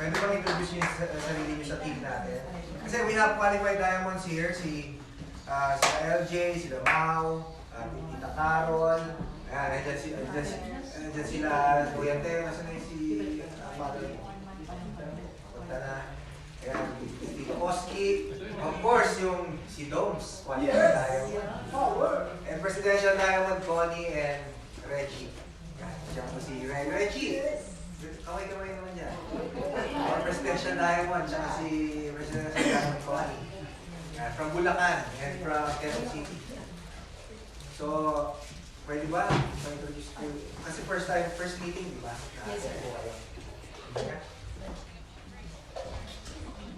Pwede bang introduce niyo sa sarili niyo sa team natin? Kasi we have qualified diamonds here, si LJ, si Lamau, Tita Carol, ayan, andyan sila, Kuya Teo, nasa na si Father? Punta na. Ayan, Tito Oski, of course, yung si Domes, qualified diamond. And Presidential Diamond, Connie and Reggie. Diyan po si Reggie. Kamay-kamay naman dyan. Presidential Diamond, tsaka si Presidential Diamond Connie. From Bulacan and from Quezon City. So, pwede ba? Ma-introduce ko. Kasi first meeting, di ba? Yes, sir. Okay.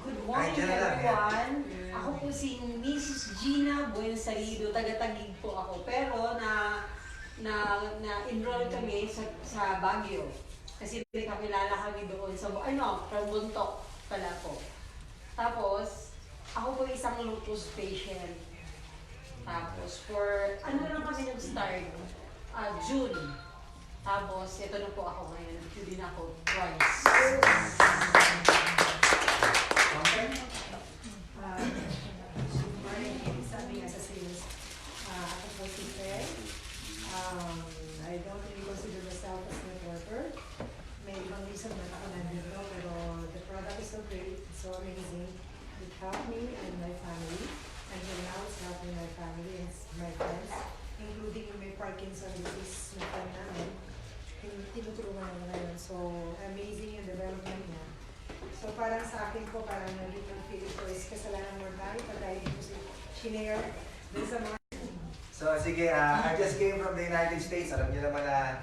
Good morning, everyone. Ako po si Mrs. Gina Bueno Salido, taga-Taguig po ako. Pero na-enroll kami sa Baguio. Kasi nakilala kami doon sa, from Buntok pala po. Tapos, ako po isang lupus patient. Tapos, lang kami nag-start? June. Tapos, ito na po ako ngayon. Nag-Q din ako twice. Okay. Sabi nga sa sales, ako po si Fred. I don't really consider myself as a networker. May ibang reason na ako nandito, pero the product is so great, it's so amazing. It helped me and my family. Until now, it's helping my family and my friends, including yung may Parkinson disease na friend namin. Tinutulungan naman ngayon. So, amazing yung development niya. So, parang sa akin po, parang naging ang feeling ko is kasalanan mo tayo pag dahil ko si Shinare dun sa mga. So, sige, I just came from the United States. Alam niyo naman na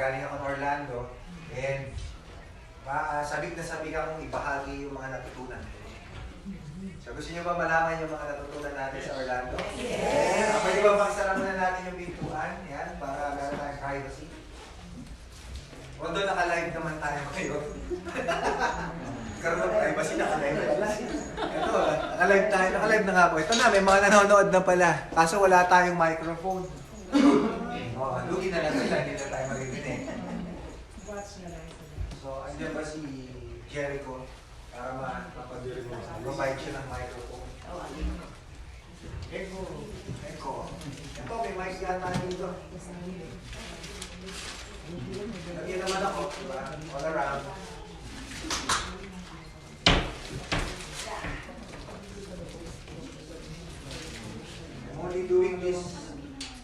galing ako ng Orlando. And sabik na sabik akong ibahagi yung mga natutunan. So, gusto niyo ba malaman yung mga natutunan natin sa Orlando? Yes! Pwede ba pagsara muna natin yung pintuan? Yan, para meron tayong privacy. Although naka-live naman tayo ngayon. Karoon ng privacy, naka-live pala. Ito, naka-live tayo. Naka-live na nga po. Ito na, may mga nanonood na pala. Kaso wala tayong microphone. Lugi na lang sila, hindi na tayo maririnig. Watch na lang. So, andyan ba si Jericho para mapag-provide siya ng microphone? Echo. Ito, may mic yata dito. Lagyan naman ako, diba? All around. I'm only doing this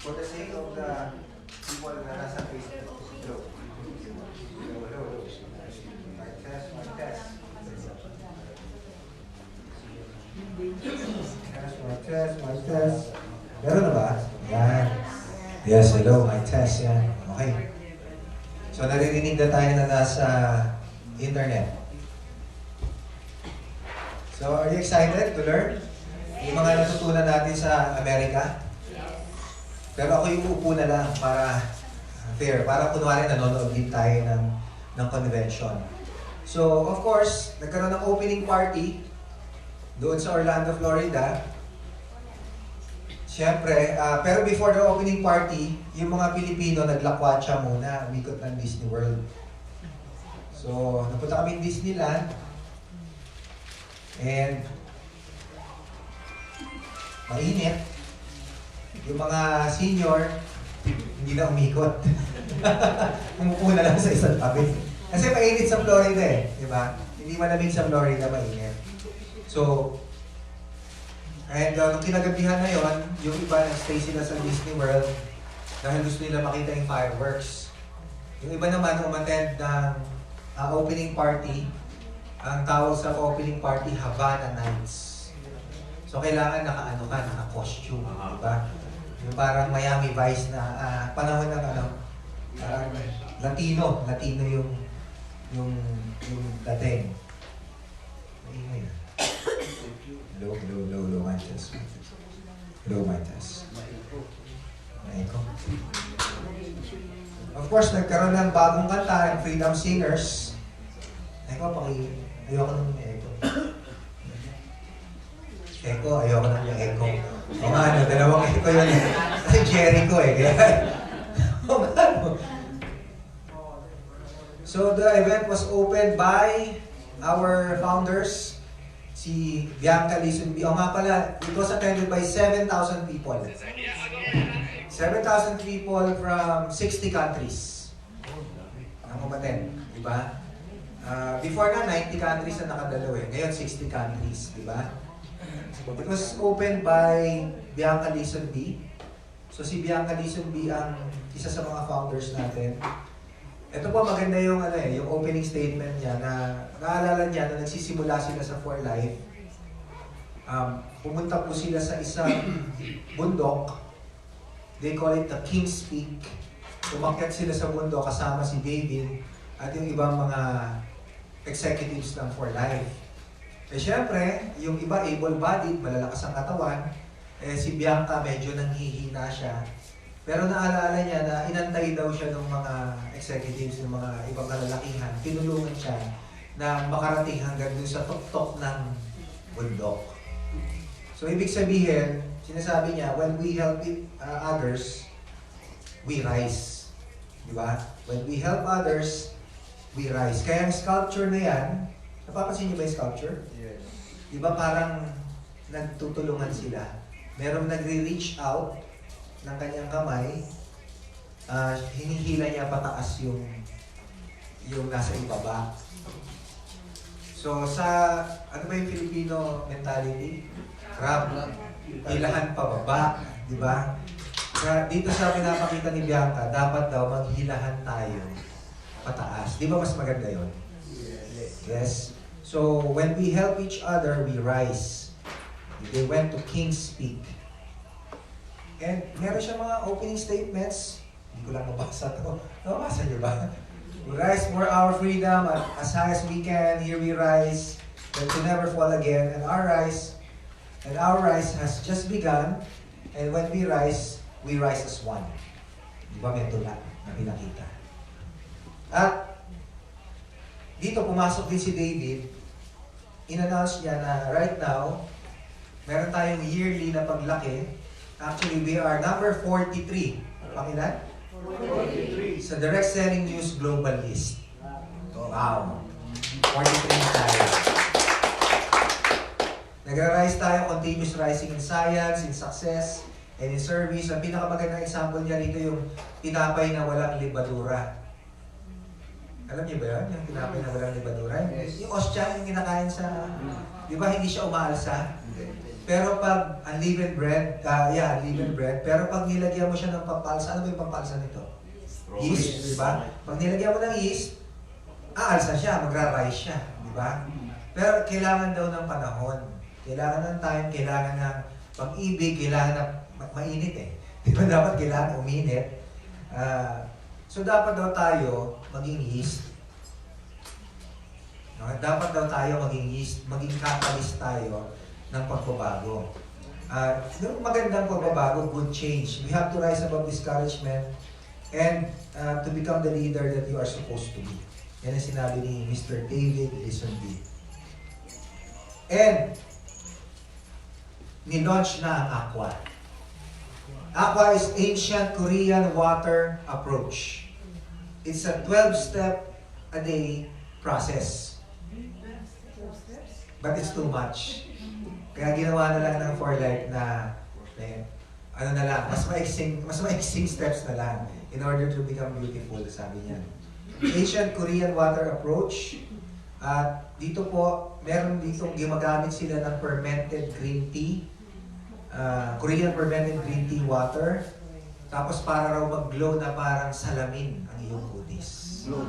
for the sake of the people na nasa Facebook. Hello. Mic test. Mic test. Meron na ba? Yan. Yes, hello, mic test yan. Okay. So naririnig na tayo na nasa internet. So are you excited to learn? Yung mga natutunan natin sa Amerika? Pero ako yung uupo na lang para fair. Para kunwari nanonood din tayo ng convention. So of course, nagkaroon ng opening party doon sa Orlando, Florida. Siyempre, pero before the opening party, yung mga Pilipino naglakwatsa muna, umikot ng Disney World. So, napunta kami ng Disneyland. And, mainit. Yung mga senior, hindi na umikot. Umupo na lang sa isang tabi. Kasi mainit sa Florida eh, di ba? Hindi malamig sa Florida, mainit. So, and nung kinagabihan na yon, yung iba nag-stay sila sa Disney World dahil gusto nila makita yung fireworks. Yung iba naman umattend ng opening party. Ang tawag sa opening party, Havana Nights. So kailangan naka-costume, di ba? Yung parang Miami Vice na panahon ng Latino yung dating. Maingay na. Hello, mic test. Hello, mic test. Echo. Of course, nagkaroon ng bagong kanta, ng Freedom Singers. Ayoko nang echo. Ayoko nang echo. O nga, dalawang echo yun. Kasi Jericho So, the event was opened by our founders, si Bianca Lizon B. O nga pala, it was attended by 7,000 people. 7,000 people from 60 countries. Ang umaten, di ba? Before na, 90 countries na nakadalo eh. Ngayon, 60 countries, di ba? It was opened by Bianca Lizon B. So si Bianca Lizon B ang isa sa mga founders natin. Ito po maganda yung yung opening statement niya na naalala niya na nagsisimula sila sa For Life. Pumunta po sila sa isang bundok. They call it the King's Peak. Umakyat sila sa bundok kasama si David at yung ibang mga executives ng For Life. Eh syempre, yung iba able-bodied, malalakas ang katawan, si Bianca medyo nanghihina siya. Pero naalala niya na inantay daw siya ng mga executives, ng mga ibang kalalakihan. Tinulungan siya na makarating hanggang dun sa tuktok ng bundok. So ibig sabihin, sinasabi niya, when we help others, we rise. Di ba? When we help others, we rise. Kaya ang sculpture na yan, napapansin niyo ba yung sculpture? Yes. Di ba parang nagtutulungan sila? Merong nagre-reach out ng kanyang kamay, hinihila niya pataas yung nasa ibaba. So sa, ano ba yung Filipino mentality? Crab, hilahan pababa, di ba? Dito sa pinapakita ni Bianca, dapat daw maghilahan tayo pataas. Di ba mas maganda yon? Yes. So when we help each other, we rise. They went to King's Peak. And meron siya mga opening statements. Hindi ko lang mabasa ito. Nabasa niyo ba? We rise for our freedom as high as we can. Here we rise. Then to never fall again. And our rise has just begun. And when we rise as one. Di ba may tula na pinakita? At dito pumasok din si David. In-announce niya na right now, meron tayong yearly na paglaki. Actually, we are number 43. Pangilan? 43. Sa Direct Selling News Global List. Wow. 43 na tayo. Nagra-rise tayo, continuous rising in science, in success, and in service. Ang pinakamagandang example niya rito yung tinapay na walang libadura. Alam niyo ba yun? Yung tinapay na walang libadura? Yes. Yung ostya, yung kinakain sa... Di ba hindi siya umaalsa? Pero pag unleavened bread, unleavened bread, pero pag nilagyan mo siya ng pampalsa, ano ba yung pampalsa nito? Yeast, di ba? Pag nilagyan mo ng yeast, aalsa siya, magra-rise siya, di ba? Pero kailangan daw ng panahon, kailangan ng time, kailangan ng pag-ibig, kailangan ng mainit eh. Di ba dapat kailangan uminit? So dapat daw tayo maging yeast. No? Dapat daw tayo maging yeast, maging catalyst tayo ng pagbabago. Yung magandang pagbabago, good change. We have to rise above discouragement and to become the leader that you are supposed to be. Yan ang sinabi ni Mr. David Lizon B. And ni-launch na ang Aqua. Aqua is ancient Korean water approach. It's a 12-step a day process. But it's too much. Kaya ginawa na lang ng For Life na ano na lang, mas maiksing steps na lang in order to become beautiful, sabi niya. Ancient Korean water approach. At dito po, meron dito gumagamit sila ng fermented green tea. Korean fermented green tea water. Tapos para raw mag-glow na parang salamin ang iyong kutis. Wow!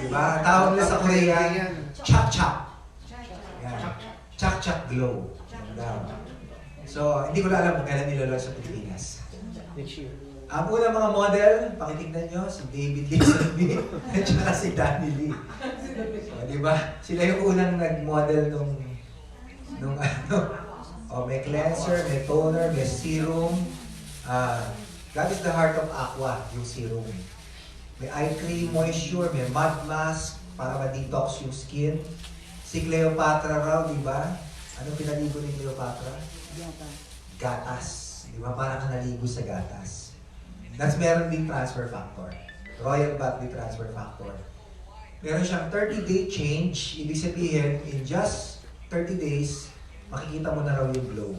Diba? Ang tawag nila sa Korea, chak-chak. Chak-chak glow. So, hindi ko na alam kung kailan nilolong sa Pilipinas. Next year. Ang unang mga model, pakitignan nyo, si David Lizon B at saka si Danny Lee. So, di ba? Sila yung unang nag-model nung may cleanser, may toner, may serum. That is the heart of Aqua, yung serum. May eye cream, moisture, may mud mask para ma-detox yung skin. Si Cleopatra raw, di ba? Ano pinaligo ni Cleopatra? Gatas. Di ba? Parang ka naligo sa gatas. That's meron din transfer factor. Royal Batley transfer factor. Meron siyang 30-day change. Ibig sabihin, in just 30 days, makikita mo na raw yung glow.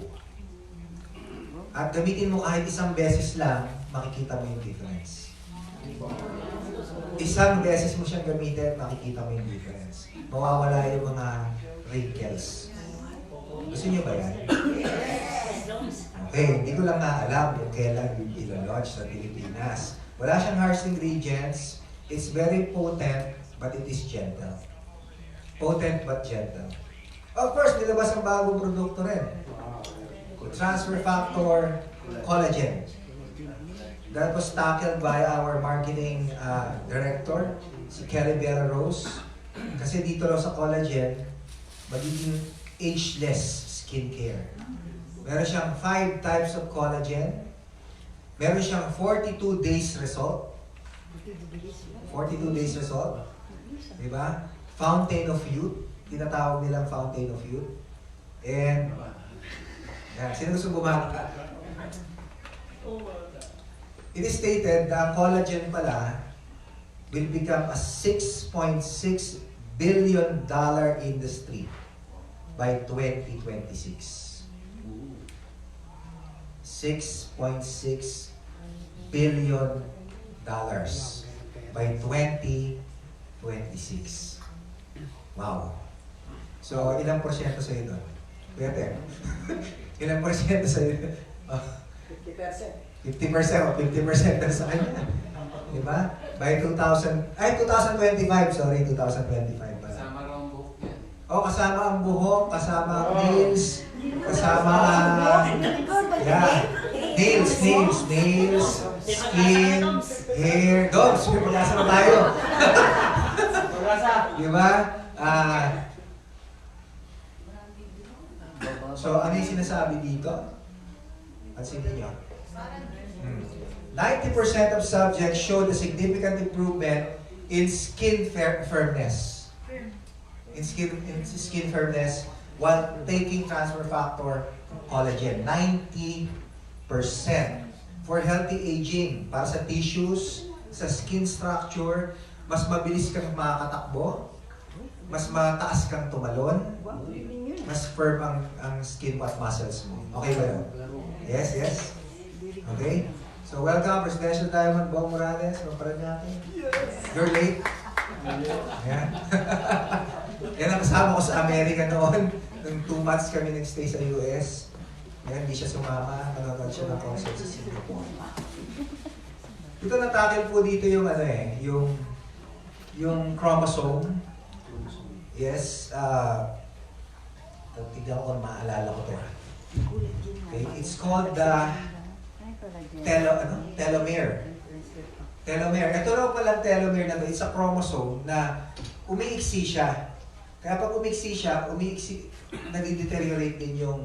At gamitin mo kahit isang beses lang, makikita mo yung difference. Isang beses mo siyang gamitin, makikita mo yung difference. Mawawala yung mga wrinkles. Gusto niyo ba yan? Okay, hindi ko lang alam kung kailan yung ilo-launch sa Pilipinas. Wala siyang harsh ingredients. It's very potent, but it is gentle. Potent but gentle. Of course, nilabas ang bagong produkto rin. Transfer Factor Collagen. That was tackled by our marketing director, si Kelly Vera Rose. Kasi dito raw sa collagen, magiging ageless skincare. Meron siyang 5 types of collagen. Meron siyang 42 days result. 42 days result. Diba? Fountain of Youth. Tinatawag nilang Fountain of Youth. And, yan. Sino gusto bumata? It is stated na collagen pala will become a $6.6 billion industry by 2026. $6.6 billion by 2026. Wow. So, ilang porsyento sa'yo doon? Kuya Ter, ilang porsyento sa'yo? 50% o 50% na sa kanya. Diba? By 2025, sorry, 2025 pala. Kasama raw ang buhok yan. Oh, kasama ang buhok, kasama ang nails, kasama nails, skin, hair, dogs, may pag-asa na tayo. Diba? So, ano yung sinasabi dito? Pansin niyo. 90% of subjects showed a significant improvement in skin firmness. In skin firmness while taking transfer factor collagen. 90% for healthy aging. Para sa tissues, sa skin structure, mas mabilis kang makakatakbo, mas mataas kang tumalon, mas firm ang skin at muscles mo. Okay ba yun? Yes, yes? Okay? So welcome, Presidential Diamond Bong Morales from Parañaque. You're late. Ayan. Yan ang kasama ko sa Amerika noon. Nung 2 months kami nag-stay sa US. Ayan, hindi siya sumama. Nanonood siya ng concert sa Singapore. Ito natakil po dito yung yung chromosome. Yes. Tignan ko kung maalala ko to. Okay, it's called the telomere. Telomere. Ito raw palang telomere na ito. It's a chromosome na umiiksi siya. Kaya pag umiiksi siya, nag-deteriorate din yung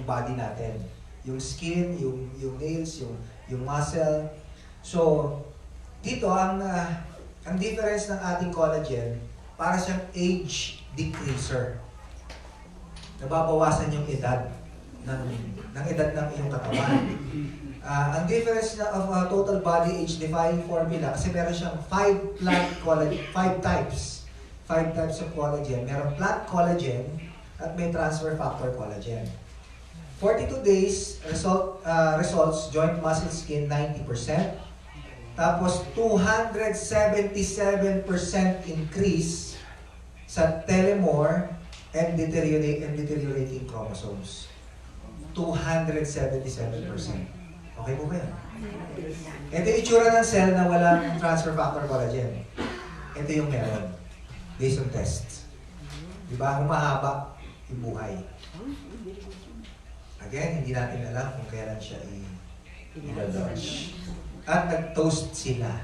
body natin. Yung skin, yung nails, yung muscle. So, dito ang difference ng ating collagen, para siyang age decreaser. Nababawasan yung edad ng edad ng iyong katawan. Ang difference of total body age defying formula, kasi meron siyang 5 types of collagen. Meron plant collagen at may transfer factor collagen. 42 days results, joint muscle skin 90%. Tapos 277% increase sa telomere and deteriorating chromosomes. 277%. Okay po ba yan? Ito yung itsura ng cell na walang transfer factor collagen. Ito yung meron. Based on tests. Diba? Humahaba yung buhay. Again, hindi natin alam kung kailan siya i-launch. At nag-toast sila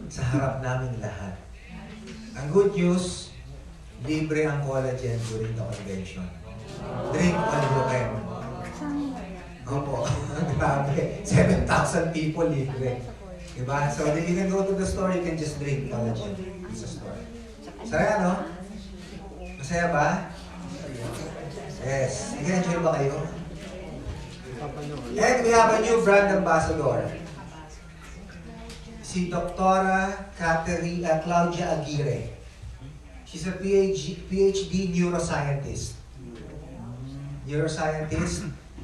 sa harap namin lahat. Ang good news, libre ang collagen during the convention. Drink all you can. Opo, grabe. 7,000 people libre. Diba? So, if you can go to the store, you can just drink collagen sa store. Saya, no? Masaya ba? Yes. Nag-enjoy ba kayo? And we have a new brand ambassador. Si si Doktora Claudia Aguirre. She's a PhD neuroscientist.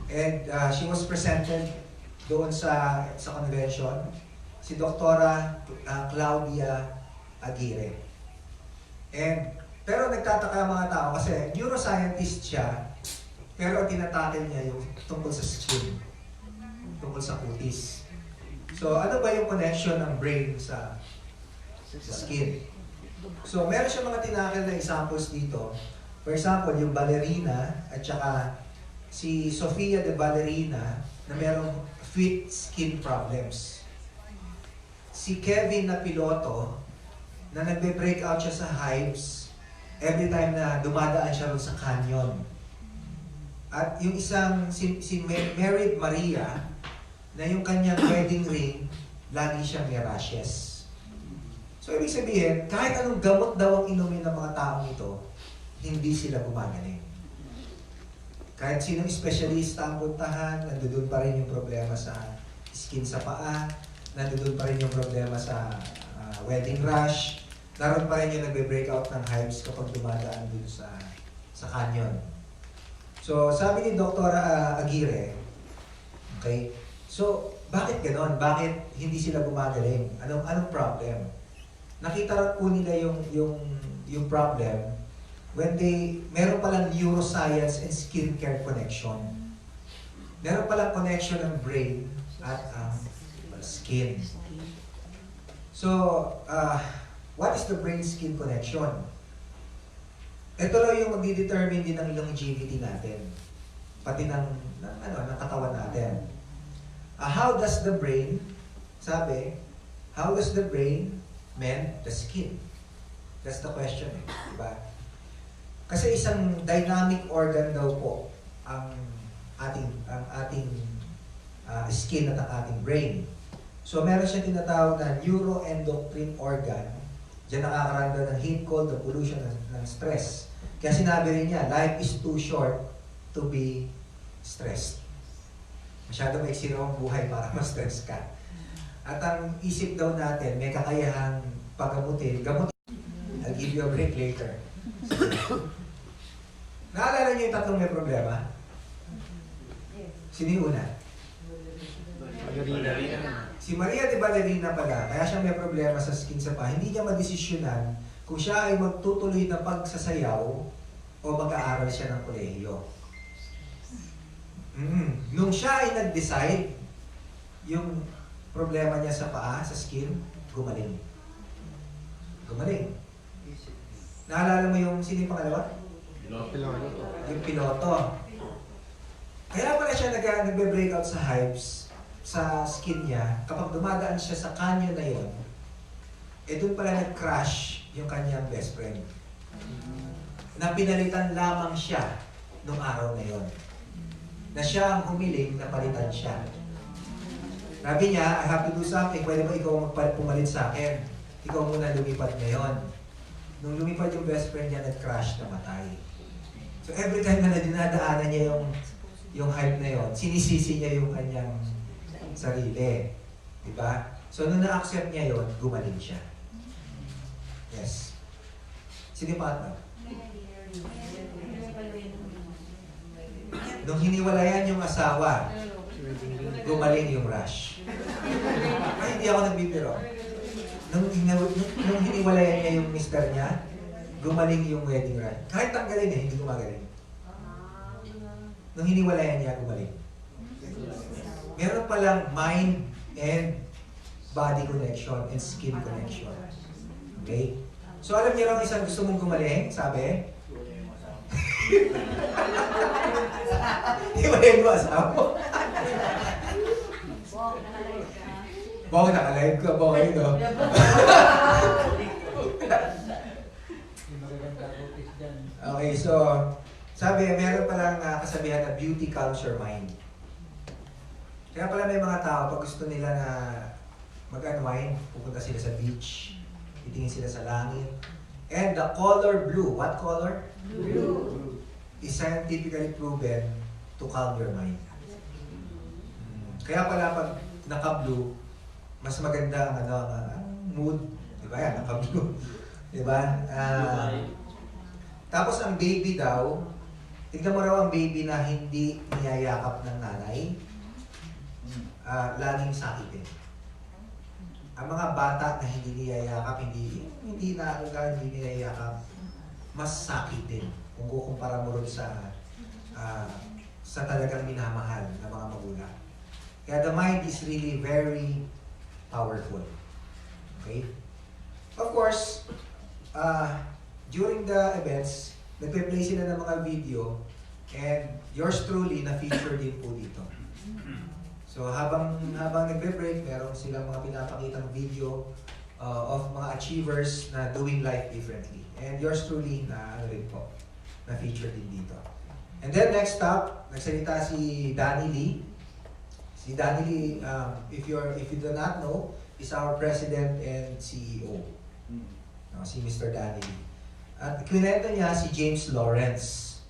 And she was presented doon sa convention. Si Doktora Claudia Aguirre. Pero nagtataka ang mga tao kasi neuroscientist siya, pero ang tinatakil niya yung tungkol sa skin, tungkol sa kutis. So, ano ba yung connection ng brain sa skin? So, meron siya mga tinakil na examples dito. For example, yung ballerina at saka si Sofia de Ballerina na merong feet skin problems. Si Kevin na piloto na nagbe-break out siya sa hives every time na dumadaan siya ron sa canyon. At yung isang, si Married Maria, na yung kanyang wedding ring, lagi siyang may rashes. So, ibig sabihin, kahit anong gamot daw ang inumin ng mga taong ito, hindi sila gumagaling. Kahit sinong espesyalista ang puntahan, nandoon pa rin yung problema sa skin sa paa, nandoon pa rin yung problema sa wedding rash, naroon pa rin yung nagbe-break out ng hives kapag dumadaan dun sa canyon. So, sabi ni Dr. Aguirre, okay, so, bakit ganon? Bakit hindi sila gumagaling? Anong problem? Nakita po nila yung problem when meron palang neuroscience and skincare connection. Meron palang connection ng brain at skin. So, what is the brain-skin connection? Ito lang yung magdi-determine din ng longevity natin. Pati ng katawan natin. How does the brain, how does the brain mend the skin? That's the question, diba? Kasi isang dynamic organ daw po ang ating skin at ang ating brain. So meron siya tinatawag na neuroendocrine organ. Diyan nakakaroon daw ng heat, cold, ng pollution, ng stress. Kaya sinabi rin niya, life is too short to be stressed. Masyado maiksi raw ang buhay para ma-stress ka. At ang isip daw natin, may kakayahang pagamutin. I'll give you a break later. Naalala niyo yung tatlong may problema? Sino yung una? Si Maria de Ballerina pala, kaya siya may problema sa skin sa paa, hindi niya madesisyonan kung siya ay magtutuloy na pagsasayaw o mag-aaral siya ng kolehiyo. Nung siya ay nag-decide, yung problema niya sa paa, sa skin, gumaling. Naalala mo yung sino yung pangalawa? Yung piloto. Kaya pala siya nagbe-breakout sa hives, sa skin niya, kapag dumadaan siya sa canyon na yon, doon pala nag-crash yung kanyang best friend. Na pinalitan lamang siya nung araw na yon. Na siya ang humiling na palitan siya. Sabi niya, I have to do something, pwede ba ikaw pumalit sa akin? Ikaw muna lumipad ngayon. Nung lumipad yung best friend niya, nag-crash na matay. So every time na dinadaanan niya yung hype na yon, sinisisi niya yung kanyang sarili. Diba? So nung na-accept niya yon, gumaling siya. Yes. Sino yung partner? Nung hiniwalayan yung asawa, gumaling yung rush. Ay, hindi ako nagbibiro. Nung hiniwalayan niya yung mister niya, gumaling yung wedding rush. Kahit tanggalin hindi gumagaling. Nung hiniwalayan niya, gumaling. Meron palang mind and body connection and skin connection. Okay? So alam niyo lang isang gusto mong gumaling, sabi? Hiwalayin mo asawa mo. Wow, nakalive ka. Wow, yun o. Okay, so sabi, meron palang kasabihan na beauty calms your mind. Kaya pala may mga tao, pag gusto nila na mag-unwind, pupunta sila sa beach, titingin sila sa langit. And the color blue, what color? Blue. Is scientifically proven to calm your mind. Kaya pala pag naka-blue, mas maganda ang ang mood, di ba yan, nakablue, di ba? Tapos ang baby daw, tignan mo raw ang baby na hindi niyayakap ng nanay, laging sakitin. Ang mga bata na hindi niyayakap, hindi naaruga, hindi niyayakap, mas sakitin kung kukumpara mo rin sa talagang minamahal ng mga magulang. Kaya the mind is really very powerful. Okay? Of course, during the events, nagpe-play sila ng mga video and yours truly na-feature din po dito. So habang nagpe-break, meron silang mga pinapakitang video of mga achievers na doing life differently. And yours truly na-feature din dito. And then next up, nagsalita si Danny Lee. Si Danny Lee, if you do not know, is our President and CEO. Si Mr. Danny Lee. At kwento niya si James Lawrence.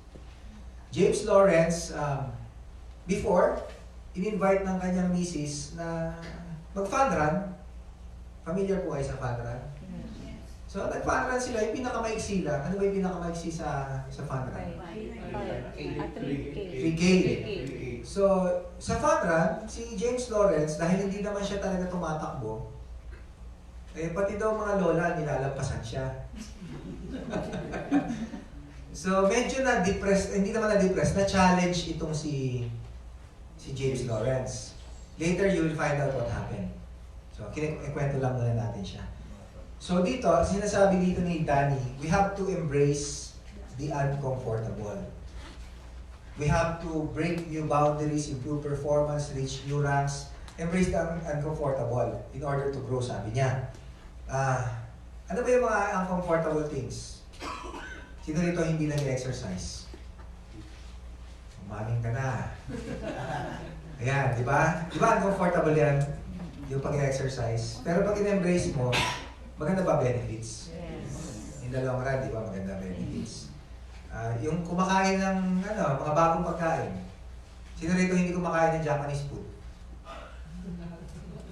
James Lawrence, before, in-invite ng kanyang misis na mag-fun run. Familiar po kayo sa fun run? So, nag-fun run sila. Yung pinakamaiksi lang. Ano ba yung pinakamaiksi sa fun run? 3K. So, sa fun run, si James Lawrence, dahil hindi naman siya talaga tumatakbo, pati daw mga lola, nilalampasan siya. So, medyo na-depressed, hindi naman na-depressed, na-challenge itong si James Lawrence. Later, you will find out what happened. So, kwento lang muna natin siya. So, dito, sinasabi dito ni Danny, we have to embrace the uncomfortable. We have to break new boundaries, improve performance, reach new ranks, embrace the uncomfortable in order to grow, sabi niya. Ano ba yung mga uncomfortable things? Sino rito hindi nag-exercise? Umamin ka na. Ayan, di ba? Di ba uncomfortable yan? Yung pag-exercise. Pero pag in-embrace mo, maganda ba benefits? Yes. In the long run, di ba? Maganda benefits. Yung kumakain ng mga bagong pagkain. Sino rito hindi kumakain ng Japanese food?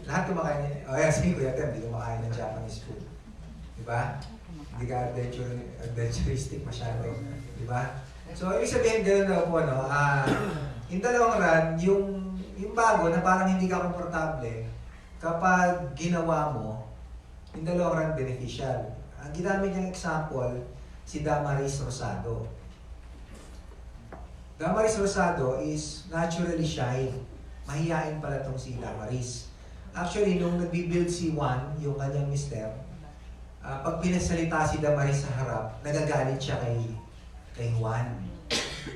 Lahat kumakain niya. Yan, sige Kuya Tem, hindi kumakain ng Japanese food. Di ba? Hindi ka adventuristic masyado. Di ba? So, ibig sabihin gano'n daw po, in the long run, yung bago na parang hindi ka komportable, kapag ginawa mo, in the long run, beneficial. Ang ginamit niyang example, si Damaris Rosado. Damaris Rosado is naturally shy. Mahihain pala tong si Damaris. Actually, nung nagbibuild si Juan, yung kanyang mister, pag pinasalita si Damaris sa harap, nagagalit siya kay Juan.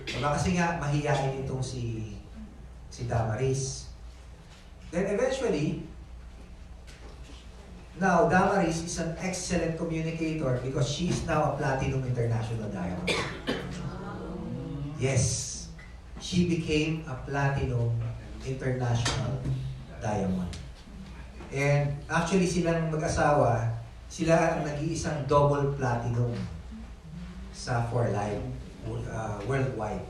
Diba? Kasi nga, mahihain itong si Damaris. Then eventually, now, Damaris is an excellent communicator because she is now a Platinum International Diamond. Yes, she became a Platinum International Diamond. And actually, silang mag-asawa, sila ang nag-iisang double platinum sa For Life worldwide.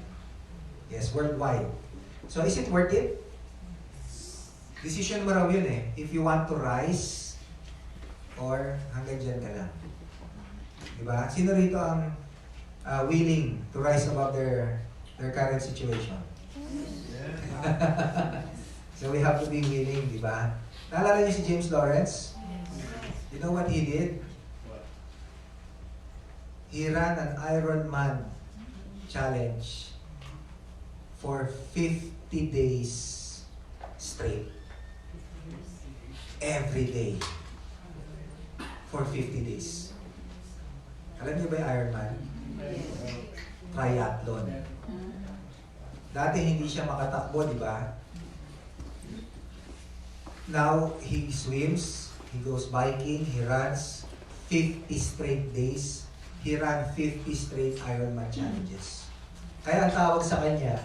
Yes, worldwide. So, is it worth it? Decision mo raw yun eh. If you want to rise, or hanggang dyan ka lang. Diba? Sino rito ang willing to rise above their current situation? So we have to be willing, diba? Naalala niyo si James Lawrence? You know what he did? He ran an Ironman challenge for 50 days straight. Every day. For 50 days. Alam niyo ba yung Ironman? Triathlon. Dati hindi siya makatakbo, di ba? Now, he swims, he goes biking, he runs 50 straight days. He ran 50 straight Ironman challenges. Kaya ang tawag sa kanya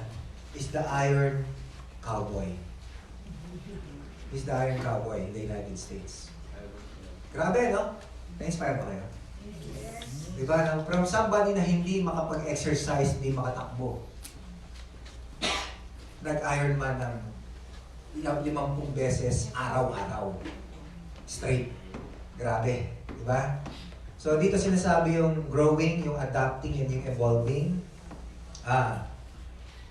is the Iron Cowboy. He's the Iron Cowboy in the United States. Grabe, no? Na-inspire ba kayo? Yes. Diba? From somebody na hindi makapag-exercise, hindi makatakbo. Nag-Ironman ng 50 beses araw-araw. straight. Grabe, di ba? So dito sinasabi yung growing, yung adapting, and yung evolving.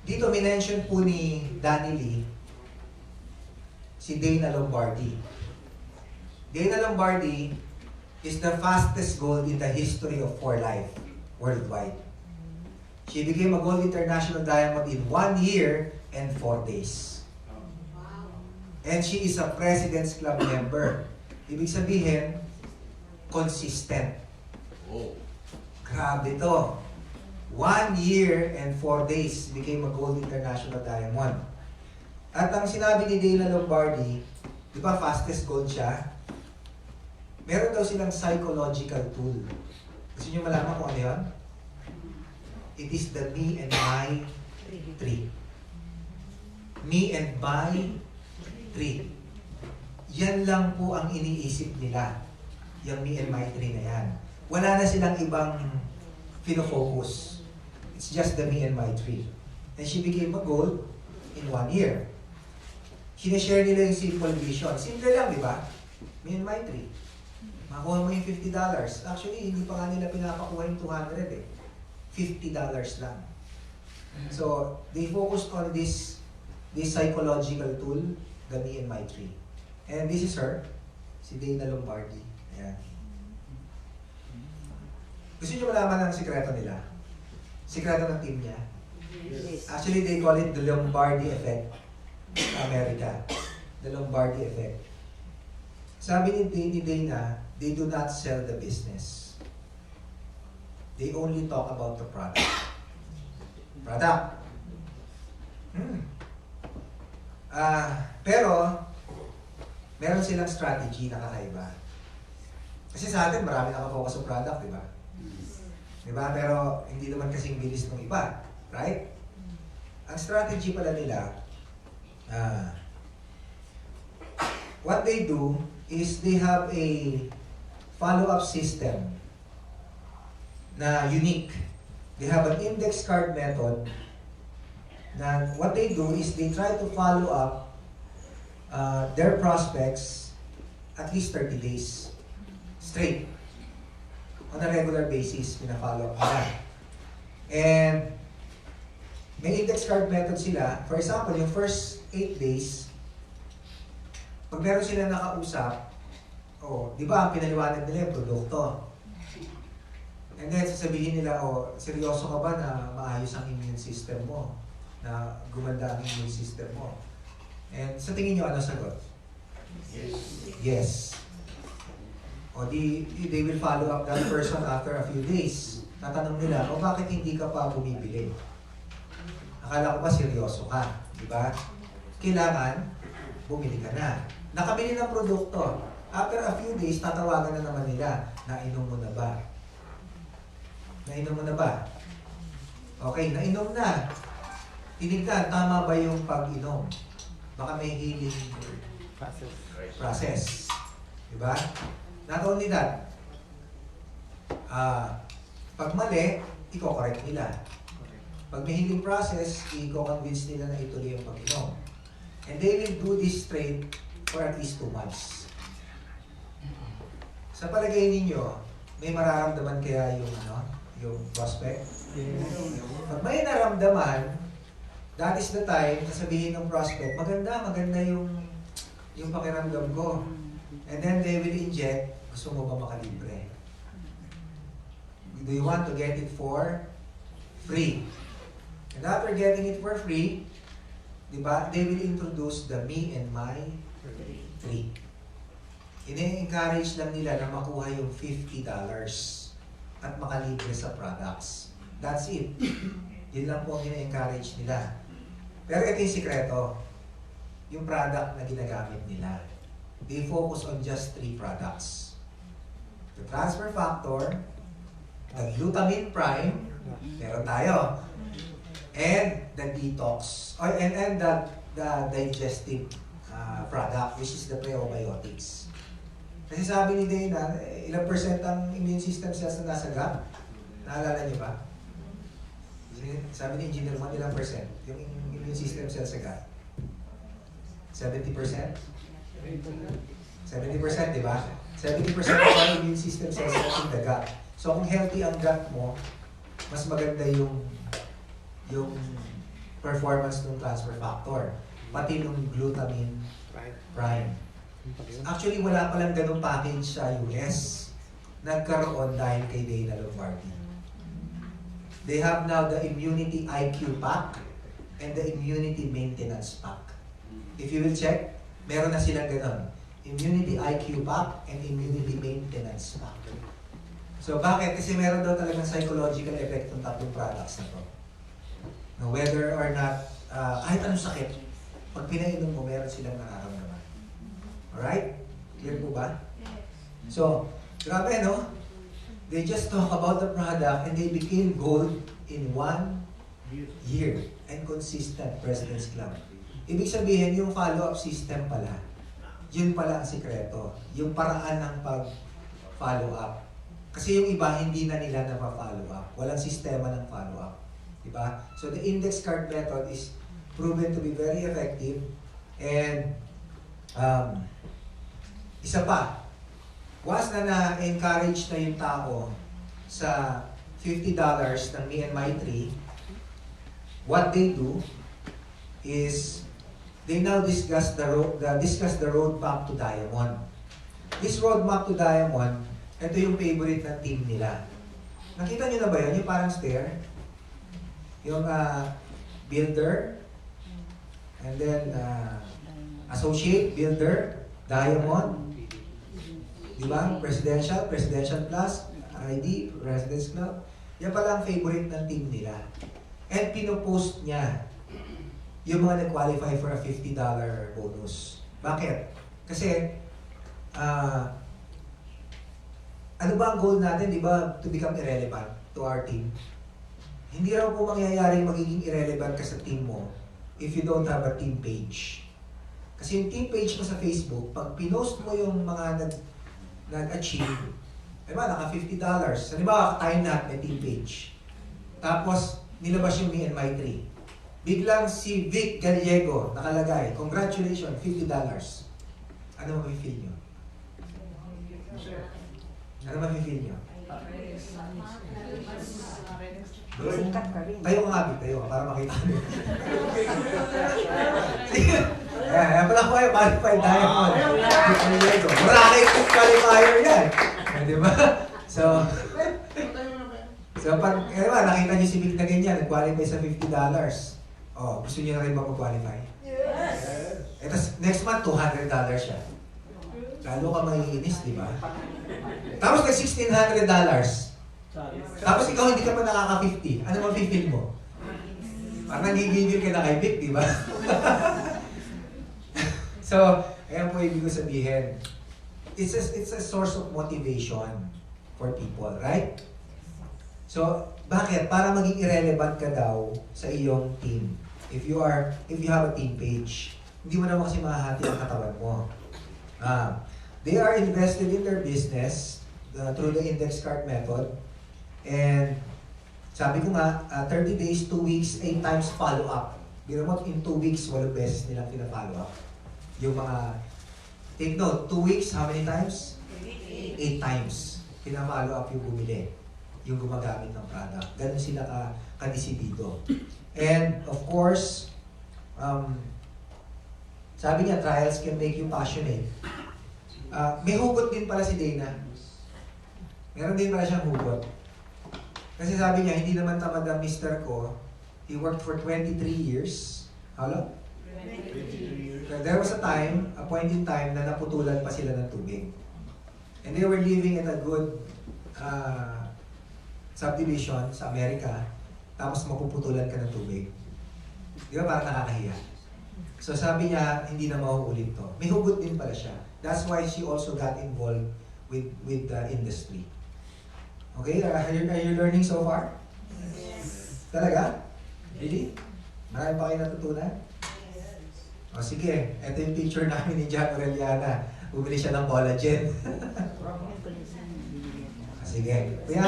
Dito minention po ni Danny Lee si Dana Lombardi. Dana Lombardi is the fastest gold in the history of 4Life worldwide. She became a gold international diamond in 1 year and 4 days. And she is a President's Club member. Ibig sabihin, consistent. Grabe to. 1 year and 4 days became a gold international diamond. At ang sinabi ni Dana Lombardi, di ba fastest gold siya? Meron daw silang psychological tool. Gusto niyo malaman kung ano yun? It is the me and my tree. Me and my tree. Yan lang po ang iniisip nila. Yung me and my tree na yan. Wala na silang ibang fino-focus. It's just the me and my tree. And she became a gold in 1 year. Sinashare nila yung simple vision. Simple lang, di ba? Me and my tree. Makuha mo yung $50. Actually, hindi pa nga nila pinapakuha yung 200 eh. $50 lang. So, they focused on this psychological tool, the me and my tree. And this is her, si Dana Lombardi. Ayan. Gusto niyo malaman ang sikreto nila? Sikreto ng team niya? Yes. Actually, they call it the Lombardi effect sa America. The Lombardi effect. Sabi ni Dana, they do not sell the business. They only talk about the product. Product. Pero, meron silang strategy na kakaiba. Kasi sa atin, marami nakafocus sa product, di ba? Di ba? Pero, hindi naman kasing bilis ng iba. Right? Ang strategy pala nila, what they do is they have a follow-up system na unique. They have an index card method na what they do is they try to follow up their prospects at least 30 days straight on a regular basis, pina-follow up nila. And may index card method sila. For example, yung first 8 days, pag meron sila nakausap, di ba ang pinaliwanag nila yung produkto? And then sasabihin nila, seryoso ka ba na maayos ang immune system mo? Na gumanda ang immune system mo? And sa tingin nyo, ano sagot? Yes. They will follow up that person after a few days. Tatanong nila, bakit hindi ka pa bumibili? Akala ko ba seryoso ka? Di ba? Kailangan, bumili ka na. Nakabili ng produkto. After a few days, tatawagan na naman nila, nainom mo na ba? Nainom mo na ba? Okay, nainom na. Tinignan, tama ba yung pag-inom? Baka may healing process. Diba? Not only that, pag mali, i-correct nila. Pag may healing process, i-convince nila na ituloy yung pag-inom. And they will do this straight for at least 2 months. Sa palagay ninyo, may mararamdaman kaya yung prospect? Pag may naramdaman, that is the time na sabihin ng prospect, maganda yung pakiramdam ko. And then they will inject, gusto mo ba makalibre? Do you want to get it for free? And after getting it for free, diba, they will introduce the me and my tree. Ine-encourage lang nila na makuha yung $50 at makalibre sa products. That's it. Yun lang po ang ine-encourage nila. Pero ito yung sikreto. Yung product na ginagamit nila. They focus on just 3 products. The transfer factor, the glutamine prime, meron tayo. And the detox, and the digestive product, which is the probiotics. Kasi sabi ni Dana, ilang percent ang immune system cells na nasa gut? Naalala niyo ba? Sabi ni Engineer Juan, ilang percent? Yung immune system cells sa gut? 70%? 70%, di ba? 70% of our immune system cells in the gut. So kung healthy ang gut mo, mas maganda yung performance ng transfer factor. Pati yung glutamine prime. Actually, wala palang ganung package sa US. Nagkaroon dahil kay Dana Lombardi. They have now the Immunity IQ Pack and the Immunity Maintenance Pack. If you will check, meron na silang ganun. Immunity IQ Pack and Immunity Maintenance Pack. So bakit? Kasi meron daw talagang psychological effect ng tatlong products na to. No, whether or not, kahit anong sakit, pag pinainom mo, meron silang nararamdaman. Alright? Clear po ba? So, grabe no? They just talk about the product and they became gold in 1 year and consistent President's Club. Ibig sabihin, yung follow-up system pala, yun pala ang sikreto. Yung paraan ng pag-follow up. Kasi yung iba, hindi na nila na-follow up. Walang sistema ng follow up. Diba? So the index card method is proven to be very effective. And isa pa, once na na-encourage na yung tao sa $50 ng Me and My Tree, what they do is they now discuss the roadmap to Diamond. This roadmap to Diamond, ito yung favorite ng team nila. Nakita nyo na ba yun? Yung parang stair? Yung builder, and then associate, builder, Diamond, di ba? Presidential Plus, ID, President's Club. Yan pala ang favorite ng team nila. And pinopost niya yung mga nag-qualify for a $50 bonus. Bakit? Kasi, ano ba ang goal natin, di ba, to become irrelevant to our team? Hindi raw po mangyayaring magiging irrelevant ka sa team mo if you don't have a team page. Kasi yung team page mo sa Facebook, pag pinost mo yung mga nag-achieve, diba, naka $50. Halimbawa, tayo na may team page. Tapos, nilabas yung Me and My Tree. Biglang si Vic Gallego nakalagay, congratulations, $50. Ano mafe-feel nyo? Ano mafe-feel nyo? Tayo ka nga, tayo ka, para makita nyo. Yan pala ko kayo, qualified diamond. Vic Gallego. Maraming qualifier yan. Di ba? So pag, nakita niyo si Vic na ganyan, nag-qualify sa $50. Oh, gusto niyo na rin mag-qualify? Yes! Next month, $200 siya. Lalo ka maiinis, di ba? Tapos nag-$1,600. Tapos ikaw hindi ka pa nakaka-50. Ano ma-feel mo? Parang nagigigil ka na kay Vic, di ba? So, ayan po ibig ko sabihin. It's a source of motivation for people, right? So, bakit? Para maging irrelevant ka daw sa iyong team. If you have a team page, hindi mo naman kasi mahahati ang katawan mo. They are invested in their business through the index card method. And sabi ko nga, 30 days, 2 weeks, 8 times follow-up. Biro mo, in 2 weeks, 8 beses nilang pina-follow up. Yung mga, take note, 2 weeks, how many times? 8 times. Pina-follow up yung bumili, yung gumagamit ng product. Ganun sila ka-desidido. And of course, sabi niya, trials can make you passionate. May hugot din pala si Dana. Meron din pala siyang hugot. Kasi sabi niya, hindi naman tamad ang mister ko. He worked for 23 years. How long? 23 years. There was a point in time, na naputulan pa sila ng tubig. And they were living in a good subdivision sa Amerika. Tapos mapuputulan ka ng tubig. Di ba parang nakakahiya? So sabi niya, hindi na mauulit to. May hugot din pala siya. That's why she also got involved with the industry. Okay, are you learning so far? Yes. Talaga? Really? Marami pa kayo natutunan? O sige, ito yung picture namin ni John Aureliana. Bumili siya ng collagen. Sige. Kuya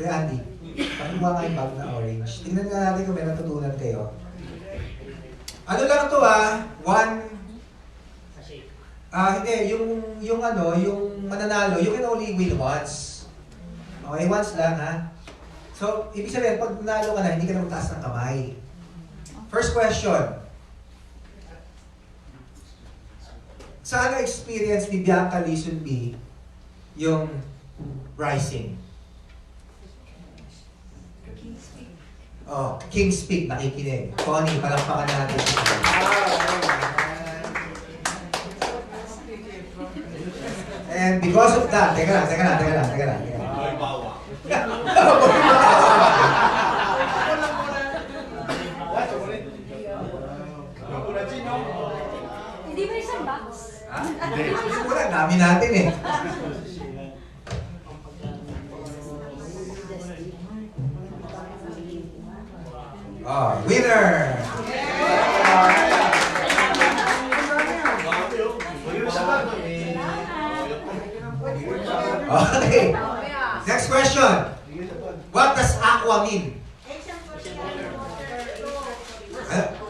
Andy, pakibuha nga yung bag na orange. Tingnan nga natin kung may natutunan kayo. Ano lang to Hindi, yung ano, yung mananalo, you can only win once. Okay, once lang ha. So, ibig sabihin, pag nanalo ka na, hindi ka na magtaas ng kamay. First question. Saan na-experience ni Bianca Lison B yung rising? Oh, King's Peak, nakikinig. Connie, palakpakan natin. And because of that, teka lang. Hindi ba isang box? Ha? Hindi. Wala, dami natin eh. Oh, winner! Okay. Next question. What does aqua mean?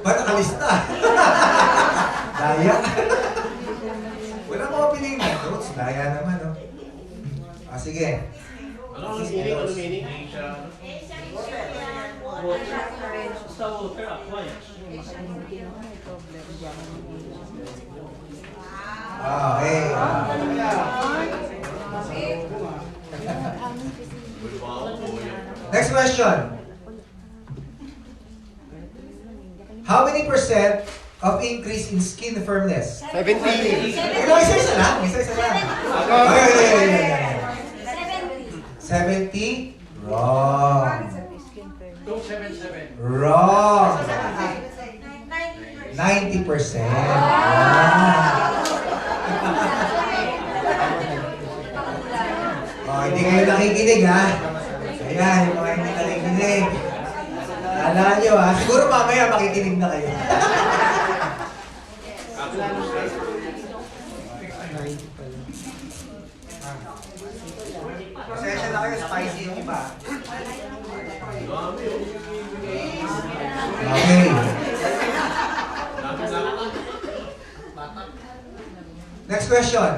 Ba't nakalista? Daya. Wala mo piling na notes. Daya naman, no? Sige. Ano meaning? Sa water, aqua yan. Okay. Next question. How many percent of increase in skin firmness? 70. Isa-isa lang. Okay. 70? Wrong. 277. Wrong. 90%. Oh, hindi kayo nakikinig ha. Ayan, yung mga hindi nakikinig. Alam nyo ha, siguro mamaya makikinig na kayo. Pasensya na kayo, spicy yung iba. Okay. Next question.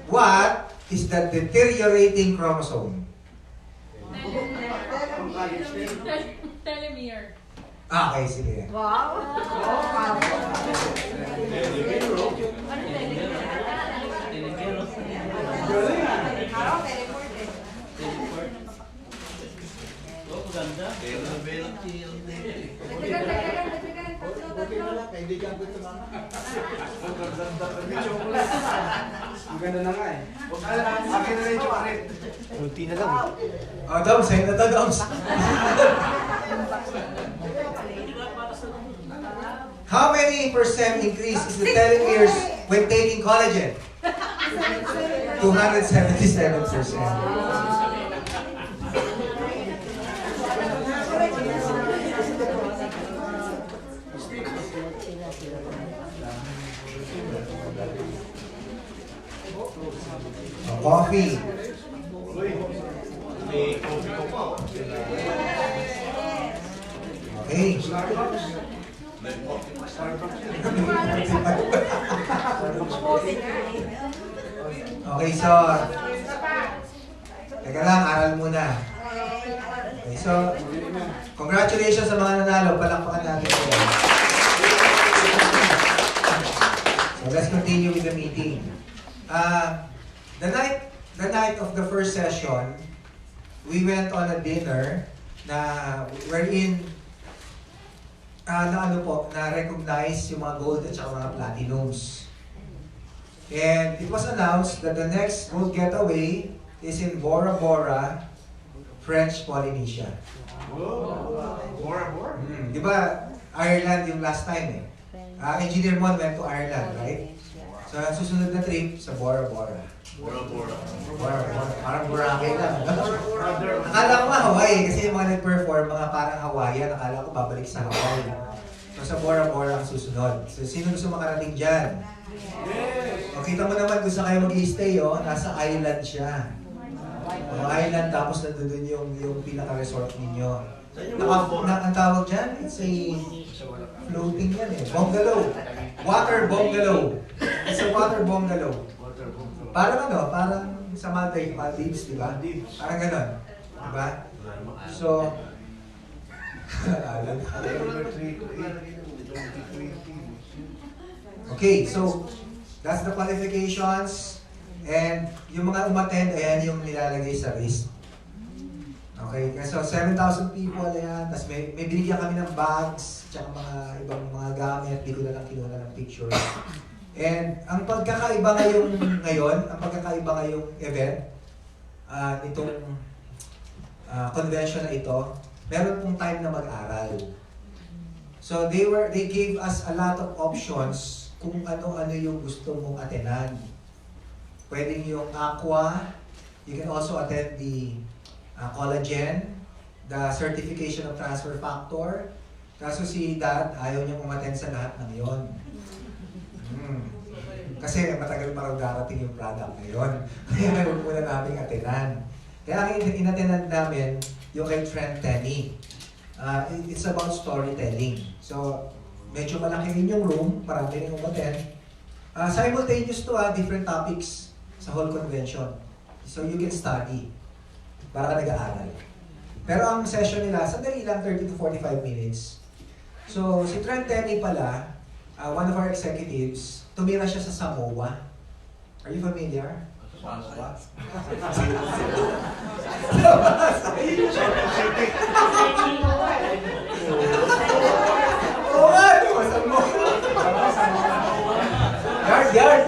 What is the deteriorating chromosome? Telomere. Okay, sige. Wow! Ganda. Ang ganda na nga eh. Akin na yung chocolate. Ulti na lang. Oh, Dom, sa'yo na to, Doms. How many percent increase is the telomeres when taking collagen? 277%. Coffee. May coffee ko pa. Okay. Okay, so teka lang, aral muna. Okay, so congratulations sa mga nanalo. Palakpakan natin sila. So let's continue with the meeting. The night of the first session, we went on a dinner na wherein na-recognize yung mga gold at saka mga platinums. And it was announced that the next gold getaway is in Bora Bora, French Polynesia. Bora. Di ba, Ireland yung last time eh. Engineer Mon went to Ireland, right? So, ang susunod na trip sa Bora Bora. Bora Bora. Parang Boracay lang. Akala ko nga Hawaii kasi yung mga nag-perform, mga parang Hawaiian, akala ko babalik sa Hawaii. So sa Bora Bora ang susunod. So sino gusto makarating dyan? O kita mo naman kung saan kayo mag-i-stay, oh, nasa island siya. Island tapos nandun yung pinaka-resort ninyo. Ang tawag dyan, it's a floating yan eh, bungalow. Water bungalow. It's a water bungalow. Parang ano, parang sa Maldives, di ba? Parang ganon. Di ba? So, okay, so that's the qualifications. And yung mga umattend, ayan yung nilalagay sa list. Okay, so 7,000 people, ayan. Tapos may binigyan kami ng bags, tsaka mga ibang mga gamit. Di ko na lang kinuha ng picture. And ang pagkakaiba ngayon, ang pagkakaiba ngayong event, itong convention na ito, meron pong time na mag-aral. So they gave us a lot of options kung ano-ano yung gusto mong attenan. Pwedeng yung aqua, you can also attend the collagen, the certification of transfer factor. Kaso si Dad, ayaw niyang umattend sa lahat ng yon. Kasi matagal pa raw darating yung product ngayon. Kaya huwag muna namin attenan. Kaya ang inattenan namin, yung kay Trent Tenney. It's about storytelling. So, medyo malaki rin yung room, marami rin umattend. Simultaneous to different topics sa whole convention. So, you can study. Para ka nag-aaral. Pero ang session nila, sandali lang, 30 to 45 minutes. So, si Trent Tenney pala, one of our executives, tumira siya sa Samoa. Are you familiar? Oo nga, di ba? Samoa. Yard!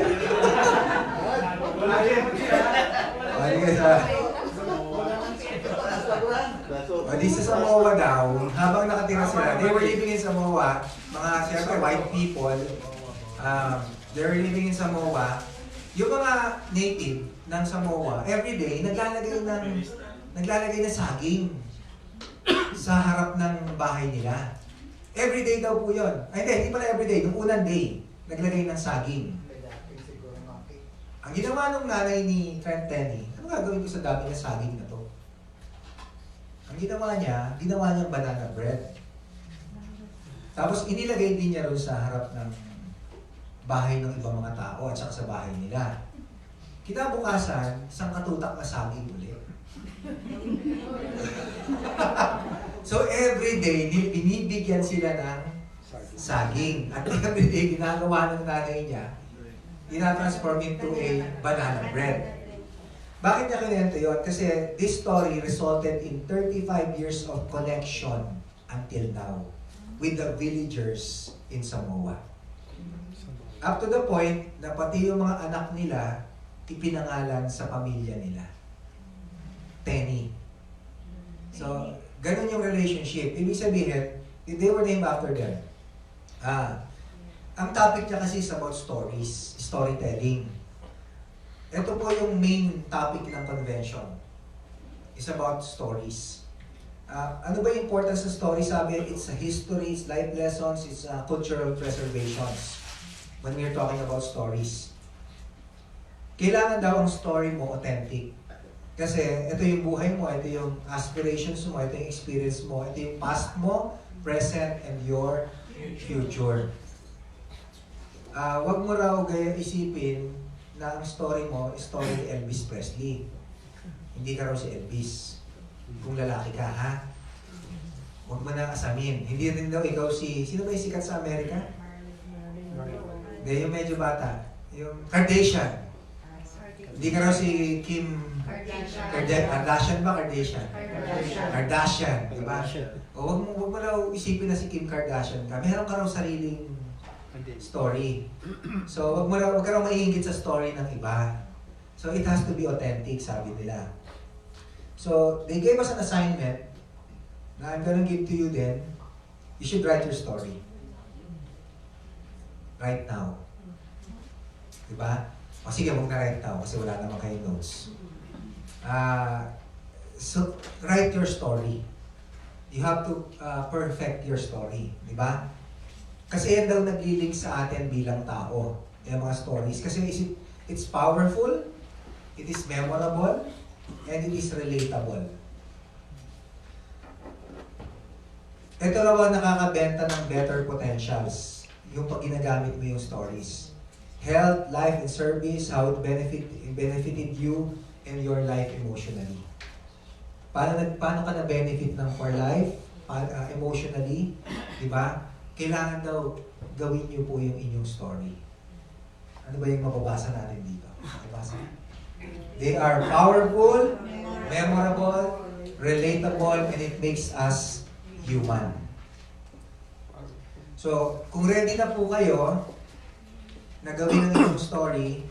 Di sa Samoa daw, habang nakatira sila, they were living in Samoa, mga siyempre white people, they were living in Samoa. Yung mga native ng Samoa, everyday, naglalagay ng saging sa harap ng bahay nila. Everyday daw po yun. Ay, hindi pala everyday, nung unang day, naglagay ng saging. Ang ginawa nung nanay ni Trent Tenney, ano gagawin ko sa dami ng saging na to? Ang ginawa niyang banana bread. Tapos inilagay din niya ron sa harap ng bahay ng ibang mga tao at saka sa bahay nila. Kinabukasan, isang katutak na saging ulit. So everyday, binibigyan sila ng saging. At everyday, ginagawa ng nanay niya, ina-transform into a banana bread. Bakit niya kinento yun? Kasi this story resulted in 35 years of connection until now with the villagers in Samoa. Up to the point na pati yung mga anak nila ipinangalan sa pamilya nila. Tenney. So, ganun yung relationship. Ibig sabihin, they were named after them. Ang topic niya kasi is about stories, storytelling. Ito po yung main topic ng convention. It's about stories. Ano ba yung importance ng story? Sabi, it's a history, it's life lessons, it's cultural preservations. When we're talking about stories. Kailangan daw ang story mo authentic. Kasi ito yung buhay mo, ito yung aspirations mo, ito yung experience mo, ito yung past mo, present, and your future. Wag mo raw gaya isipin na ang story mo, story ni Elvis Presley. Hindi ka raw si Elvis. Kung lalaki ka, ha? Huwag mo na asamin. Hindi rin daw ikaw sino ba yung sikat sa Amerika? Hindi, yung medyo bata. Yung Kardashian. Hindi ka raw si Kim Kardashian ba? Kardashian, di ba? O huwag mo raw isipin na si Kim Kardashian ka. Meron ka raw sariling story. So, wag ka raw maiinggit sa story ng iba. So, it has to be authentic, sabi nila. So, they gave us an assignment na I'm gonna give to you then. You should write your story. Right now. Diba? O sige, huwag na right now kasi wala naman kayong notes. So, write your story. You have to perfect your story. Diba? Kasi yan daw naglilink sa atin bilang tao. Yung mga stories. Kasi it's powerful, it is memorable, and it is relatable. Ito raw ang nakakabenta ng better potentials. yung pag ginagamit mo yung stories. Health, life, and service, how it benefited you and your life emotionally. Paano ka na-benefit ng for life, emotionally, di ba? Kailangan daw gawin niyo po yung inyong story. Ano ba yung mababasa natin dito? Mababasa? They are powerful, memorable, relatable, and it makes us human. So, kung ready na po kayo na gawin ang inyong story,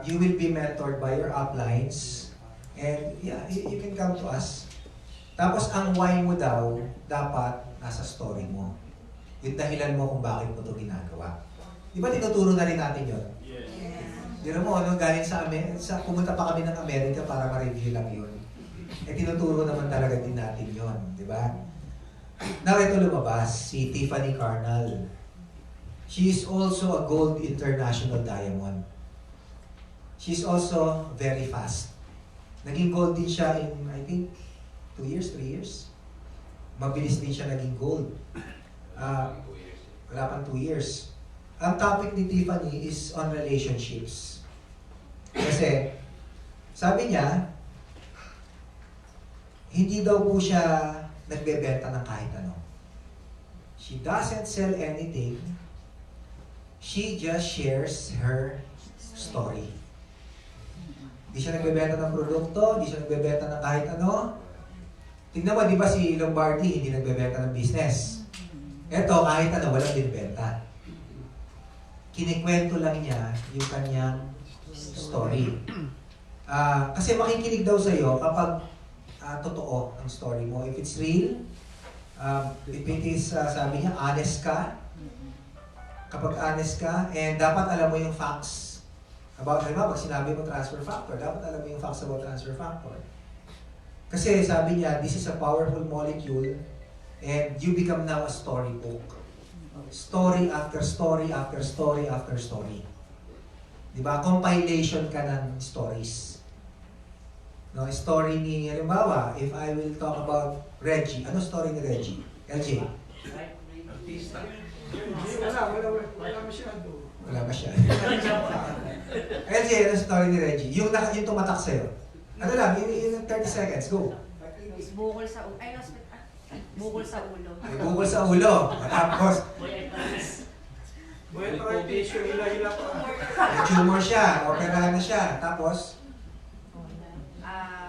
you will be mentored by your uplines. And yeah, you can come to us. Tapos ang why mo daw, dapat nasa story mo. Yung dahilan mo kung bakit mo ito ginagawa. Di ba tinuturo na rin natin yun? Di mo, no, galing pumunta pa kami ng Amerika para ma-review lang yun. Eh tinuturo naman talaga din natin yun. Di ba? Now ito lumabas, si Tiffany Carnal. She is also a gold international diamond. She's also very fast. Naging gold din siya in, I think, 2 years, 3 years. Mabilis din siya naging gold. Wala pang 2 years. Ang topic ni Tiffany is on relationships. Kasi, sabi niya, hindi daw po siya nagbebenta ng kahit ano. She doesn't sell anything. She just shares her story. Hindi siya nagbebenta ng produkto, hindi siya nagbebenta ng kahit ano. Tingnan mo, di ba si Lombardi hindi nagbebenta ng business? Eto, kahit ano, walang binibenta. Kinikwento lang niya yung kanyang story. Kasi makikinig daw sa'yo kapag totoo ang story mo. If it's real, if it is, sabi niya, honest ka. Kapag honest ka, and dapat alam mo yung facts about, halimbawa, pag sinabi mo transfer factor, dapat alam mo yung facts about transfer factor. Kasi sabi niya, this is a powerful molecule and you become now a storybook. Story after story after story after story. Diba? Compilation ka ng stories. No, story ni, halimbawa, if I will talk about Reggie, ano story ni Reggie? LJ? Artista. Wala masyado. Wala ba siya? LJ, ano story ni Reggie? Yung tumatak sa'yo. Ano lang, in 30 seconds, go. Bukol sa ulo. Ay, no, bukol sa ulo. May bukol sa ulo. Tapos, Well, issue, hila-hila pa. may tumor siya, operahan na siya. Tapos,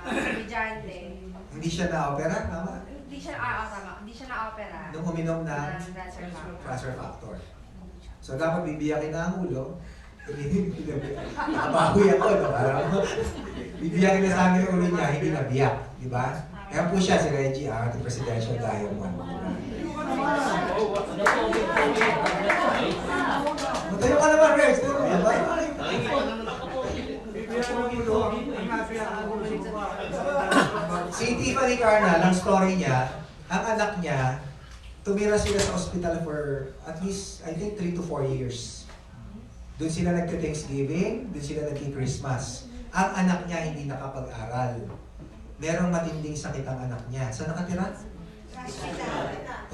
Komedyante. hindi siya na-opera, tama? Hindi siya, tama. Hindi siya na-opera. Nung uminom ng Transfer factor. transfer factor. So, dapat bibiyakin na ang ulo. Nakabawi ako, no? Bibiyakin na sa amin ang ulo niya, hindi nabiyak. Di ba? Kaya po siya, si Reggie, ating presidential diamond. Matayo ka naman, Rex. Si Tiffany Carnal, ang story niya, ang anak niya, tumira sila sa hospital for at least, I think, 3 to 4 years. Doon sila nagte-Thanksgiving, doon sila nagki-Christmas. Ang anak niya hindi nakapag-aral. Merong matinding sakit ang anak niya. Saan nakatira?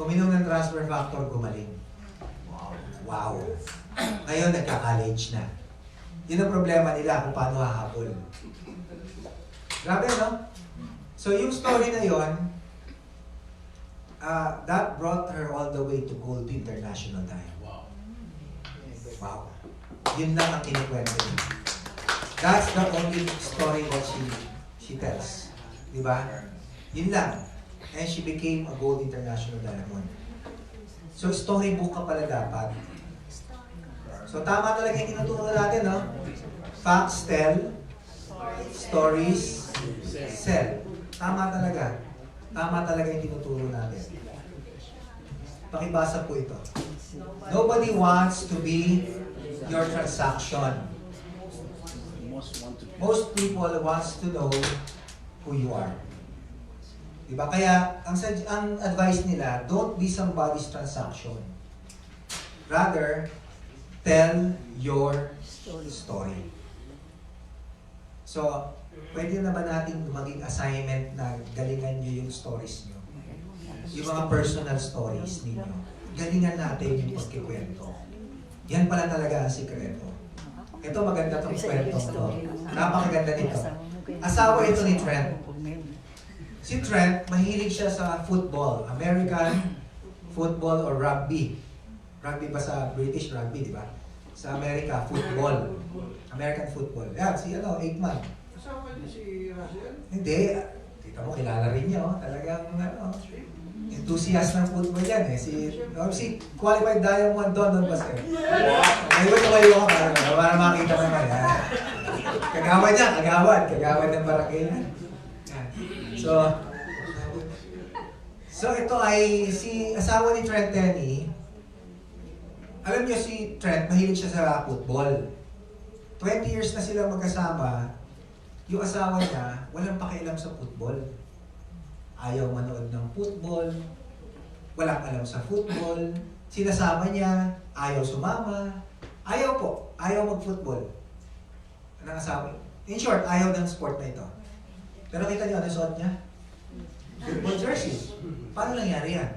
Uminom ng transfer factor, gumaling. Wow. Ngayon, nagka-college na. Yun ang problema nila kung paano hahabol. Grabe, no? So, yung story na yon, that brought her all the way to gold international diamond. Wow. Yun lang ang kinikwento niya. That's the only story that she tells. Diba? Yun lang. And she became a gold international diamond. So, storybook ka pala dapat. So, tama talaga yung tinuturo natin, no? Facts tell, stories sell. Tama talaga. Tama talaga yung tinuturo natin. Pakibasa po ito. Nobody wants to be your transaction. Most people wants to know who you are. Diba? Kaya, ang advice nila, don't be somebody's transaction. Rather, tell your story. So, pwede na ba natin maging assignment na galingan nyo yung stories nyo? Yung mga personal stories ninyo. galingan natin yung pagkikwento. Yan pala talaga ang sikreto. Ito maganda tong kwento to. Napakaganda nito. Asawa ito ni Trent. Si Trent, mahilig siya sa football. American football or rugby. Rugby ba sa British? Rugby, di ba? Sa America, football. American football. Yan, si Aikman. Kasama niyo si Russell? Hindi. Kita mo, kilala rin niya. Talagang enthusiast ng football yan eh. Si qualified diamond Don Basel. Ngayon tumayo ka para makita mo naman. Kagawad niya, kagawad ng Barangay. So ito ay si asawa ni Trent Tenny. Alam niyo si Trent, mahilig siya sa football. 20 years na sila magkasama. Yung asawa niya, walang pakialam sa football. Ayaw manood ng football. Walang alam sa football. Sinasama niya, ayaw sumama. Ayaw po, ayaw mag-football. Anong asawa? In short, ayaw ng sport na ito. Pero kita niyo ano suot niya? Football jersey. Paano nangyari yan?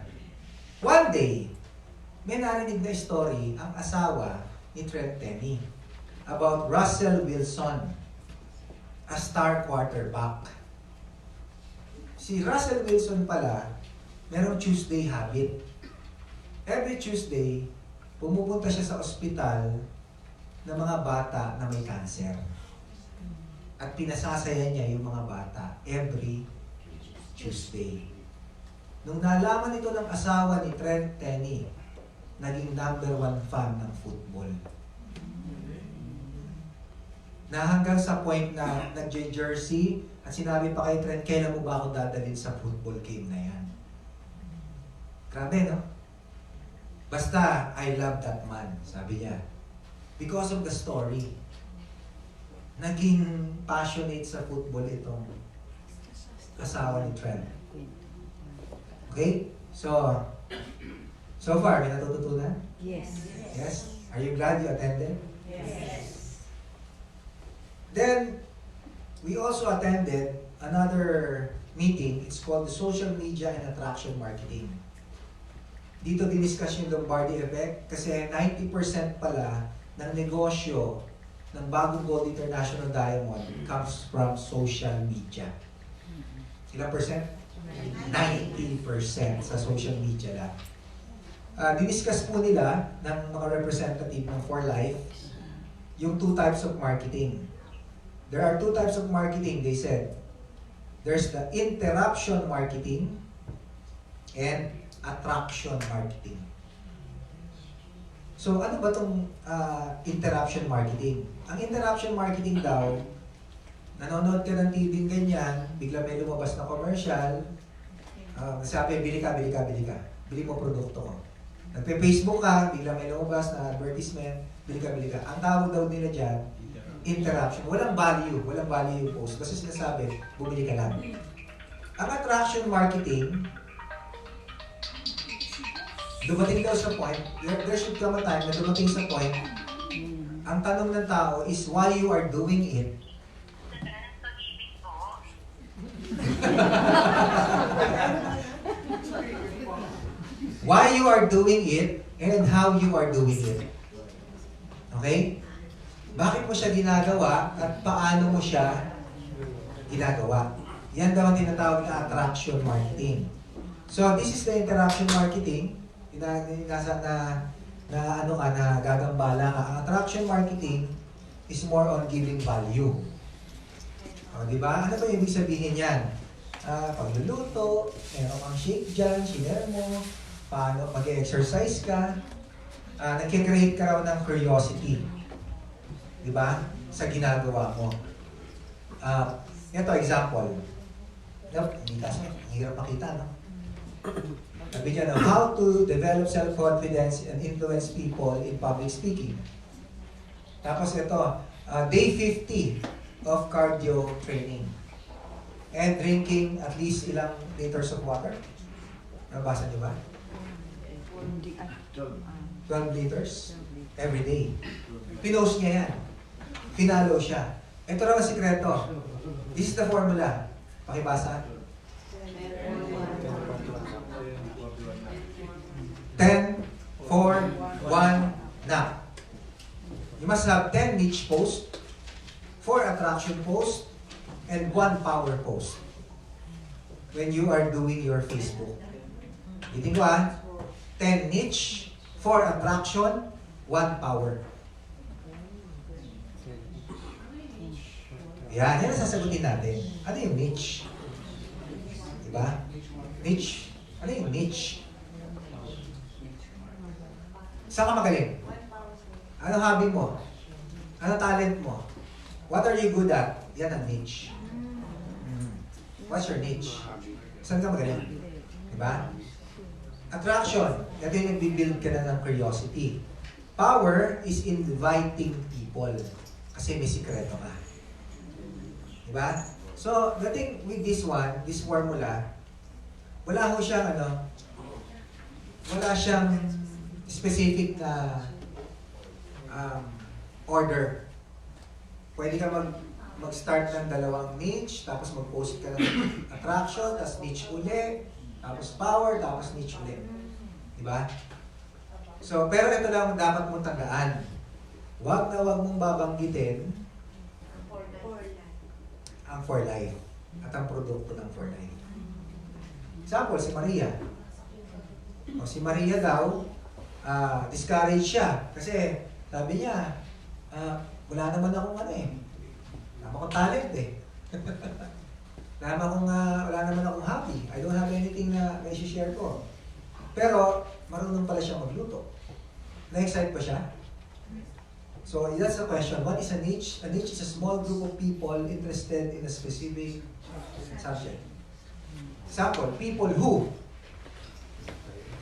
One day, may narinig na story ang asawa ni Trent Tenny about Russell Wilson, a star quarterback. Si Russell Wilson pala, merong Tuesday habit. Every Tuesday, pumupunta siya sa ospital ng mga bata na may cancer. At pinasasaya niya yung mga bata every Tuesday. Nung nalaman ito ng asawa ni Trent Tenny, naging #1 fan ng football. Na hanggang sa point na nag-jersey at sinabi pa kay Trent, kailan mo ba ako dadalhin sa football game na yan? Grabe, no? Basta, I love that man, sabi niya. Because of the story. Naging passionate sa football itong asawa ni Trent. Okay? So far, may natututunan? Yes. Yes? Are you glad you attended? Yes. Then, we also attended another meeting. It's called the Social Media and Attraction Marketing. Dito diniscuss yung Lombardi Effect kasi 90% pala ng negosyo ng bagong Gold International Diamond comes from social media. Ilang percent? 90% sa social media lang. Diniscuss po nila ng mga representative ng For Life yung 2 types of marketing. There are 2 types of marketing, they said. There's the interruption marketing and attraction marketing. So ano ba itong interruption marketing? Ang interruption marketing daw, nanonood ka ng TV ganyan, bigla may lumabas na commercial, sabi, bili ka. Bili mo produkto ko. Nagpe-Facebook ka, bigla may lumabas na advertisement, bili ka. Ang tawag daw nila dyan, interruption. Walang value yung post. Kasi sinasabi, bumili ka lang. Ang attraction marketing, dumating daw sa point, there should come a time na dumating sa point, ang tanong ng tao is why you are doing it. Why you are doing it and how you are doing it. Okay? Bakit mo siya ginagawa at paano mo siya ginagawa? Yan daw ang tinatawag na attraction marketing. So, this is the interaction marketing. Na gagambala ka. Ang attraction marketing is more on giving value. O, di ba? Ano ba yung ibig sabihin yan? Pagluluto, meron kang shake dyan, share mo, paano mag-exercise ka, nagkikreate ka raw ng curiosity. Di ba? Sa ginagawa mo. Ito, example. Hindi kasi, hirap makita, no? Sabi niya, how to develop self-confidence and influence people in public speaking. Tapos ito, day 50 of cardio training. And drinking at least ilang liters of water. Nabasa niyo ba? 12 liters every day. Pinost niya yan. Finalo siya. Ito raw ang sikreto. This is the formula. Pakibasa. 10, 4, 1, now. You must have 10 niche posts, 4 attraction posts, and 1 power post when you are doing your Facebook. Itin ko 10 niche, 4 attraction, 1 power. Yan ang sasagutin natin. Ano yung niche? Diba? Niche. Ano yung niche? Saan ka magaling? Ano hobby mo? Ano talent mo? What are you good at? Yan ang niche. What's your niche? Saan ka magaling? Diba? Attraction. Ito yung nagbibuild ka na ng curiosity. Power is inviting people. Kasi may sikreto ka. Diba? So, the thing with this one, this formula, wala ho siyang wala siyang specific na order. Pwede ka mag-start ng 2 niche, tapos mag-post ka ng attraction, tapos niche uli, tapos power, tapos niche uli. Diba? So, pero ito lang dapat mong tandaan. Huwag na huwag mong babanggitin ang For Life at ang produkto ng For Life. Example, si Maria. O si Maria daw, discouraged siya kasi sabi niya, wala naman akong wala naman akong talent wala naman akong hobby. I don't have anything na i-share ko. Pero, marunong pala siya magluto. Na-excite pa siya? So, that's the question. What is a niche? A niche is a small group of people interested in a specific subject. Example, people who.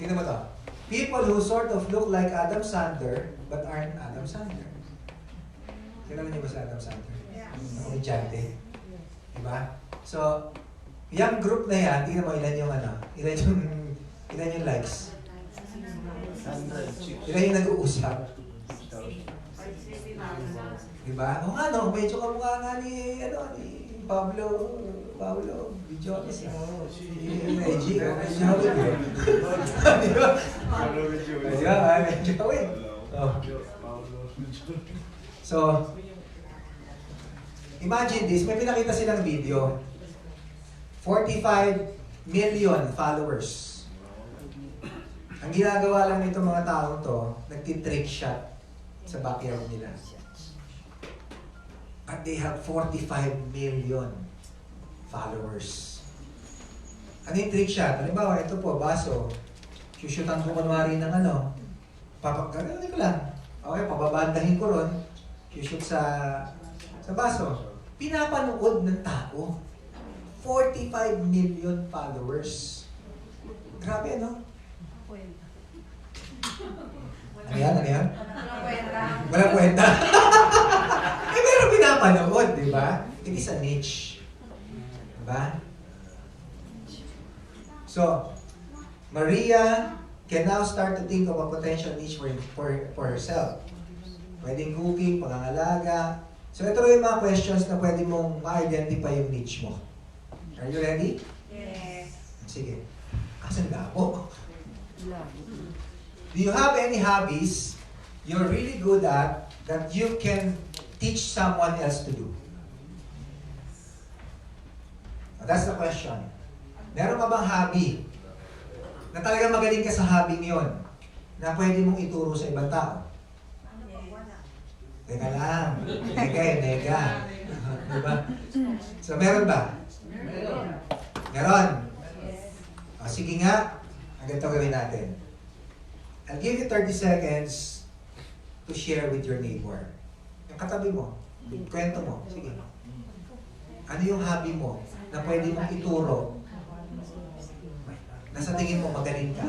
Tingnan mo to. People who sort of look like Adam Sandler but aren't Adam Sandler. Kilala niyo ba si Adam Sandler? Komedyante. Diba? So, yung group na yan, tingnan mo ilan yung likes. Ilan yung nag-uusap. Diba? O nga no, medyo kamukha nga ni Pablo Videones. Si Reggie, medyo diba? Medyo kawin. So, imagine this, may pinakita silang video. 45 million followers. Ang ginagawa lang nitong mga taong to, nagtitrick shot sa backyard nila. But they have 45 million followers. Ano yung trick shot? Halimbawa, ito po, baso. Shushutan ko kunwari ng gagawin ko lang. Okay, pababandahin ko ron. Shoot sa baso. Pinapanood ng tao. 45 million followers. Grabe, ano? Ano yan? Walang kwenta. Pero pinapanood, di ba? It is a niche. Diba? So, Maria can now start to think of a potential niche for herself. Pwedeng cooking, pangangalaga. So, ito rin yung mga questions na pwede mong ma-identify yung niche mo. Are you ready? Yes. Sige. Asan na ako? Do you have any hobbies you're really good at that you can teach someone else to do? That's the question. Meron ka bang hobby na talagang magaling ka sa hobby yon na pwede mong ituro sa ibang tao? Teka lang. Teka. Diba? So, meron ba? Meron. O, sige nga. Ang ganito gawin natin. I'll give you 30 seconds to share with your neighbor. Yung katabi mo, kwento mo, sige. Ano yung hobby mo na pwede mong ituro na sa tingin mo magaling ka?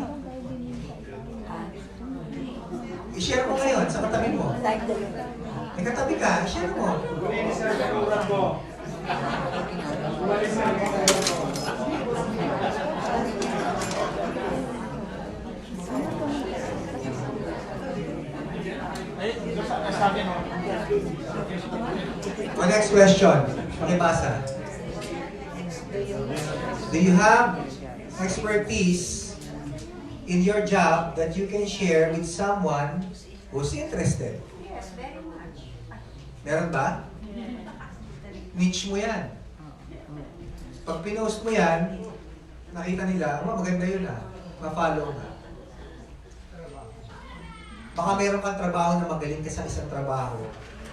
I-share mo ngayon sa katabi mo. May katabi ka, i-share mo. Kulinis ang kaluran mo. Kulinis ang kaluran mo. O, next question. Pakibasa. Do you have expertise in your job that you can share with someone who's interested? Yes, very much. Meron ba? Niche mo yan. Pag pinost mo yan, nakita nila, maganda yun ma-follow na. Baka meron kang trabaho na magaling ka sa isang trabaho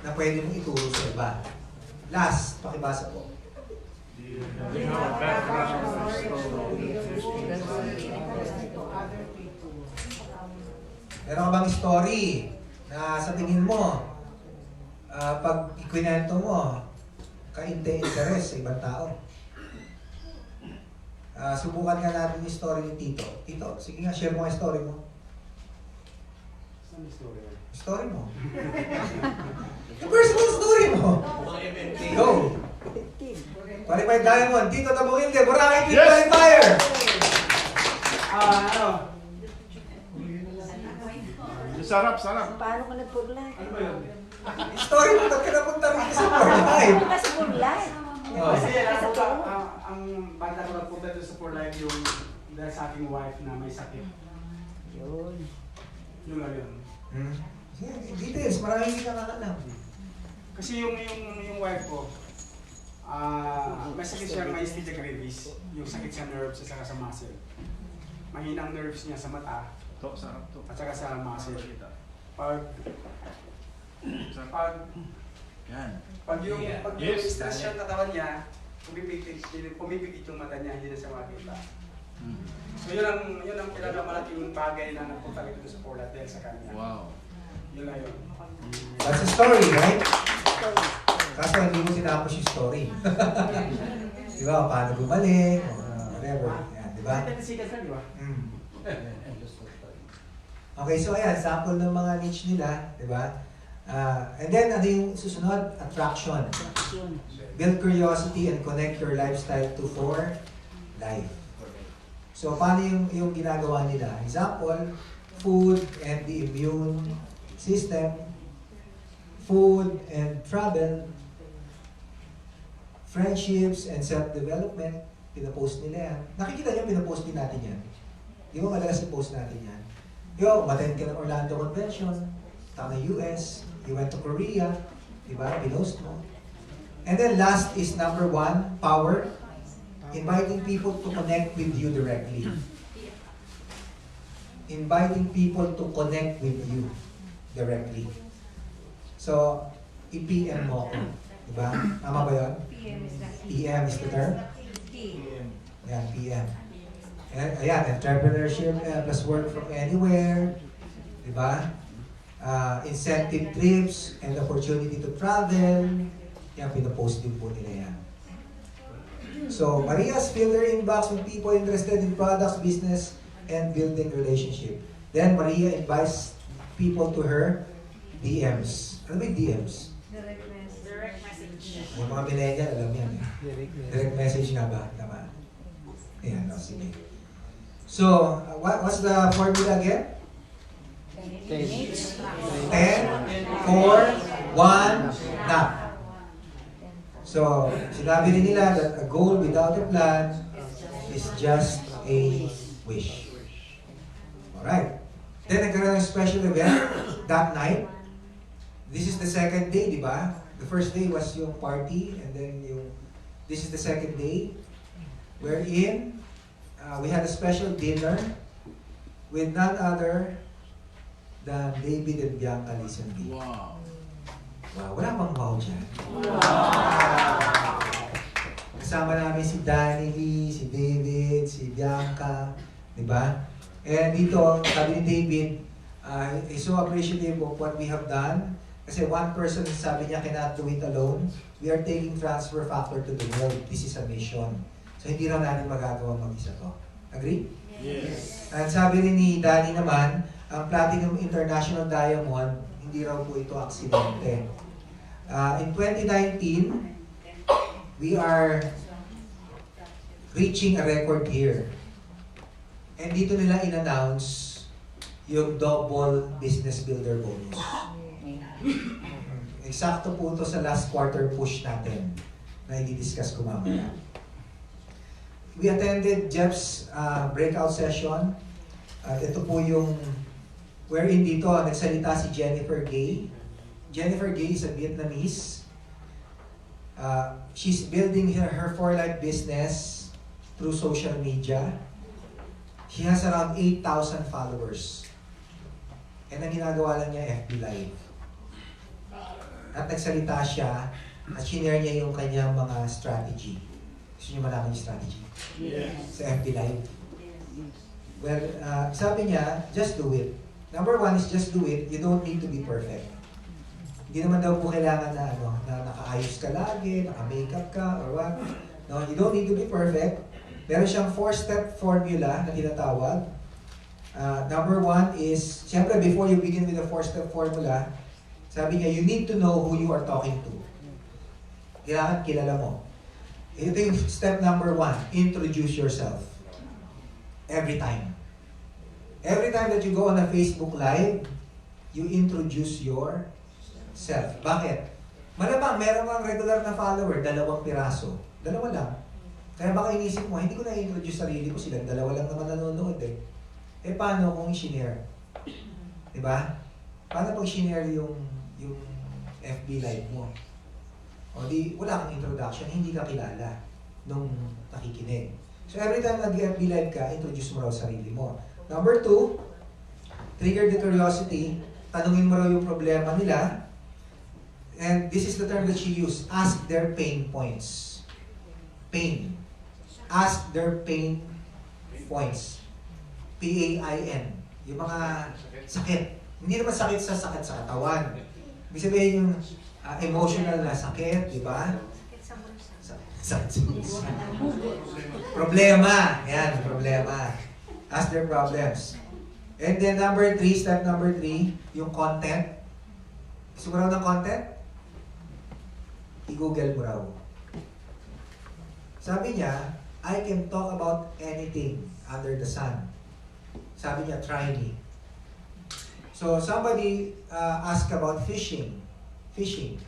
na pwede mong ituro sa iba. Last, pakibasa po. Meron ka bang story na sa tingin mo, pag ikwinento mo, ka-interes sa ibang tao? Subukan nga natin yung story ni Tito. Tito, sige nga, share mo yung story mo. Saan story? Story mo. Yung personal story mo. Go! Qualified Diamond, Tito Tabungilde, Boracay Team Qualifier! Sarap. Paano ka nagpurlay? Ano ba yun? Story mo, ba't ka napunta rin sa Boracay? Ano ka sa purlay? Kasi ang banda ko nagpunta doon sa For Life yung dahil sa aking wife na may sakit. Yun. Yun lang yun. Details, marami hindi ka alam. Kasi yung wife ko, may sakit siya, may myasthenia gravis. Yung sakit sa nerves at saka sa muscle. Mahina ang nerves niya sa mata Sarap to. at saka sa muscle. Pag yung stress siya ang katawan niya, pumipikit yung mata niya, hindi na siya makita. So yun ang pinakamalaking bagay na napunta dito sa Portland dahil sa kanya. Wow. Yun lang yun. That's a story, right? Kaso hindi mo tinapos yung story. Di ba? Paano gumaling? Whatever. Yan, di ba? Sikat ka, di ba? Okay, so ayan, sample ng mga niche nila, di ba? And then, ano yung susunod? Attraction. Build curiosity and connect your lifestyle to for life. So, paano yung ginagawa nila? Example, food and the immune system, food and travel, friendships and self-development, pinapost nila yan. Nakikita niyo, pinapost din natin yan. Di ba madalas i-post natin yan? Yo, umattend ka ng Orlando Convention, taka ng US, you went to Korea, di ba? Pinost mo. And then last is number 1, power. Inviting people to connect with you directly. Inviting people to connect with you directly. So, i-PM mo ako. Diba? Tama ba yun? PM is the term? Yan, PM. Ayan, entrepreneurship plus work from anywhere. Diba? Incentive trips and opportunity to travel. Yan, pinapost din po nila yan. So, Maria's fill their inbox with people interested in products, business, and building relationship. Then, Maria invites people to her DMs. Ano ba yung DMs? Direct message. Yung mga millennial, alam yan. Direct message nga ba? Tama. Ayan, sige. So, what's the formula again? 10, 4, 1, nap. So, sinabi rin nila that a goal without a plan is just a wish. Alright. Then, nagkaroon ng special event that night. This is the second day, di ba? The first day was yung party, and then this is the second day, wherein we had a special dinner with none other than David and Bianca Lisenby. Wow. Wow, wala bang wow dyan? Kasama namin si Danny Lee, si David, si Bianca, di ba? And dito, sabi ni David, is so appreciative of what we have done. Kasi one person, sabi niya, cannot do it alone. We are taking transfer factor to the world. This is a mission. So hindi raw natin magagawa mag-isa to. Agree? Yes. At sabi rin ni Danny naman, ang Platinum International Diamond, hindi raw po ito aksidente. In 2019, we are reaching a record year. And dito nila in-announce yung double business builder bonus. Eksakto po ito sa last quarter push natin na i-discuss ko mamaya. We attended Jeff's breakout session At ito po yung wherein dito nagsalita si Jennifer Gay. Jennifer Gay is a Vietnamese. She's building her For Life business through social media. She has around 8,000 followers. And ang ginagawa lang niya, FB Live. At nagsalita siya at shinare niya yung kanyang mga strategy. Gusto niyo malaman yung strategy? Yes. Sa FB Live. Well, sabi niya, just do it. Number one is just do it. You don't need to be perfect. Hindi naman daw po kailangan na, na nakaayos ka lagi, naka-makeup ka, or what. No, you don't need to be perfect. Meron siyang 4-step formula na tinatawag. Number one is, siyempre before you begin with the 4-step formula, sabi niya, you need to know who you are talking to. Kailangan kilala mo. Ito yung step number one, introduce yourself. Every time. Every time that you go on a Facebook Live, you introduce yourself. Bakit? Malamang meron kang regular na follower, 2 piraso. 2 lang. Kaya baka inisip mo, hindi ko na-introduce sarili ko, silang 2 lang naman nanonood eh. Eh paano kung i-share? Diba? Paano pag share yung FB Live mo? O di, wala kang introduction, hindi ka kilala nung nakikinig. So every time nag-FB Live ka, introduce mo raw sarili mo. Number 2, trigger the curiosity. Tanungin mo raw yung problema nila. And this is the term that she used. Ask their pain points. Pain. Ask their pain points. P-A-I-N. Yung mga sakit. Hindi naman sakit sa katawan. Ibig sabihin yung emotional na sakit, di ba? Sakit sa bulsa. Problema. Yan, problema. Ask their problems. And then step number 3, yung content. Gusto mo raw ng content? I-google mo raw. Sabi niya, I can talk about anything under the sun. Sabi niya, try me. So, somebody asked about fishing. Fishing.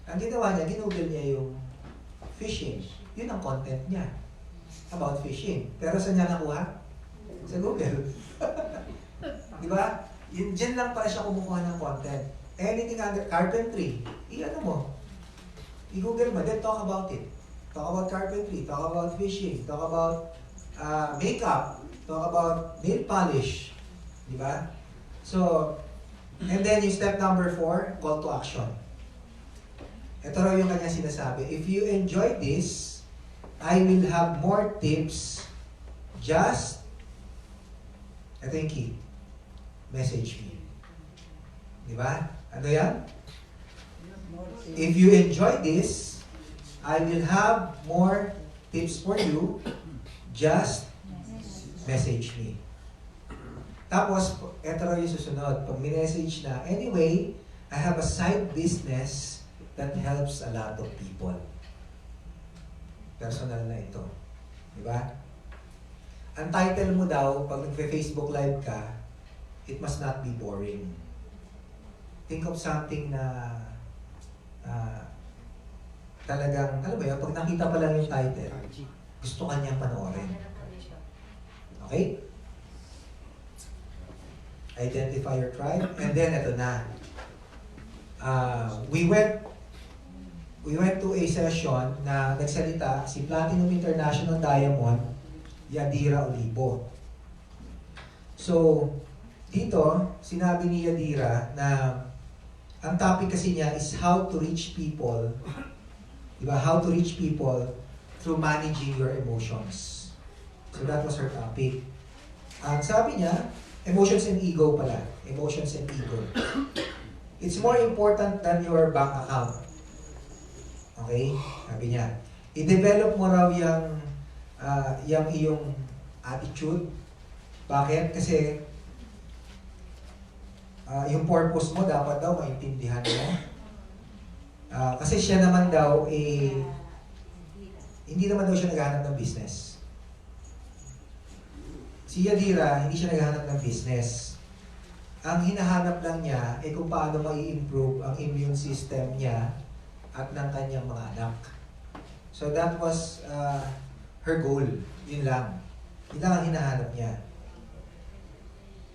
Ang ginawa niya, ginoogle niya yung fishing. Yun ang content niya. About fishing. Pero saan niya nakuha? Sa Google. Di ba? Diyan lang pala siya kumukuha ng content. Anything under carpentry, i-ano mo. I-google mo, then talk about it. Talk about carpentry, talk about fishing, talk about makeup, talk about nail polish. Di ba? So, and then yung step number 4, call to action. Ito raw yung kanya sinasabi. If you enjoy this, I will have more tips. Just, ito yung key. Message me. Di ba? Ano yan? If you enjoy this, I will have more tips for you. Just message me. Tapos, ito raw yung susunod. Pag minessage na, anyway, I have a side business that helps a lot of people. Personal na ito. Di ba? Ang title mo daw, pag nagfe-Facebook Live ka, it must not be boring. Think of something na talagang, alam mo yun, pag nakita pa lang yung title, gusto ka niyang panoorin. Okay? Identify your tribe. And then, ito na. We went to a session na nagsalita si Platinum International Diamond, Yadira Olivo. So, dito, sinabi ni Yadira na ang topic kasi niya is how to reach people. Diba? How to reach people through managing your emotions. So that was her topic. Ang sabi niya, emotions and ego pala. Emotions and ego. It's more important than your bank account. Okay? Sabi niya. I-develop mo raw yung iyong attitude. Bakit? Kasi yung purpose mo dapat daw maintindihan mo. Kasi siya naman daw hindi naman daw siya naghahanap ng business. Si Yadira, hindi siya naghahanap ng business. Ang hinahanap lang niya ay kung paano mai-improve ang immune system niya at ng kanyang mga anak. So that was her goal. Yun lang. Yun lang ang hinahanap niya.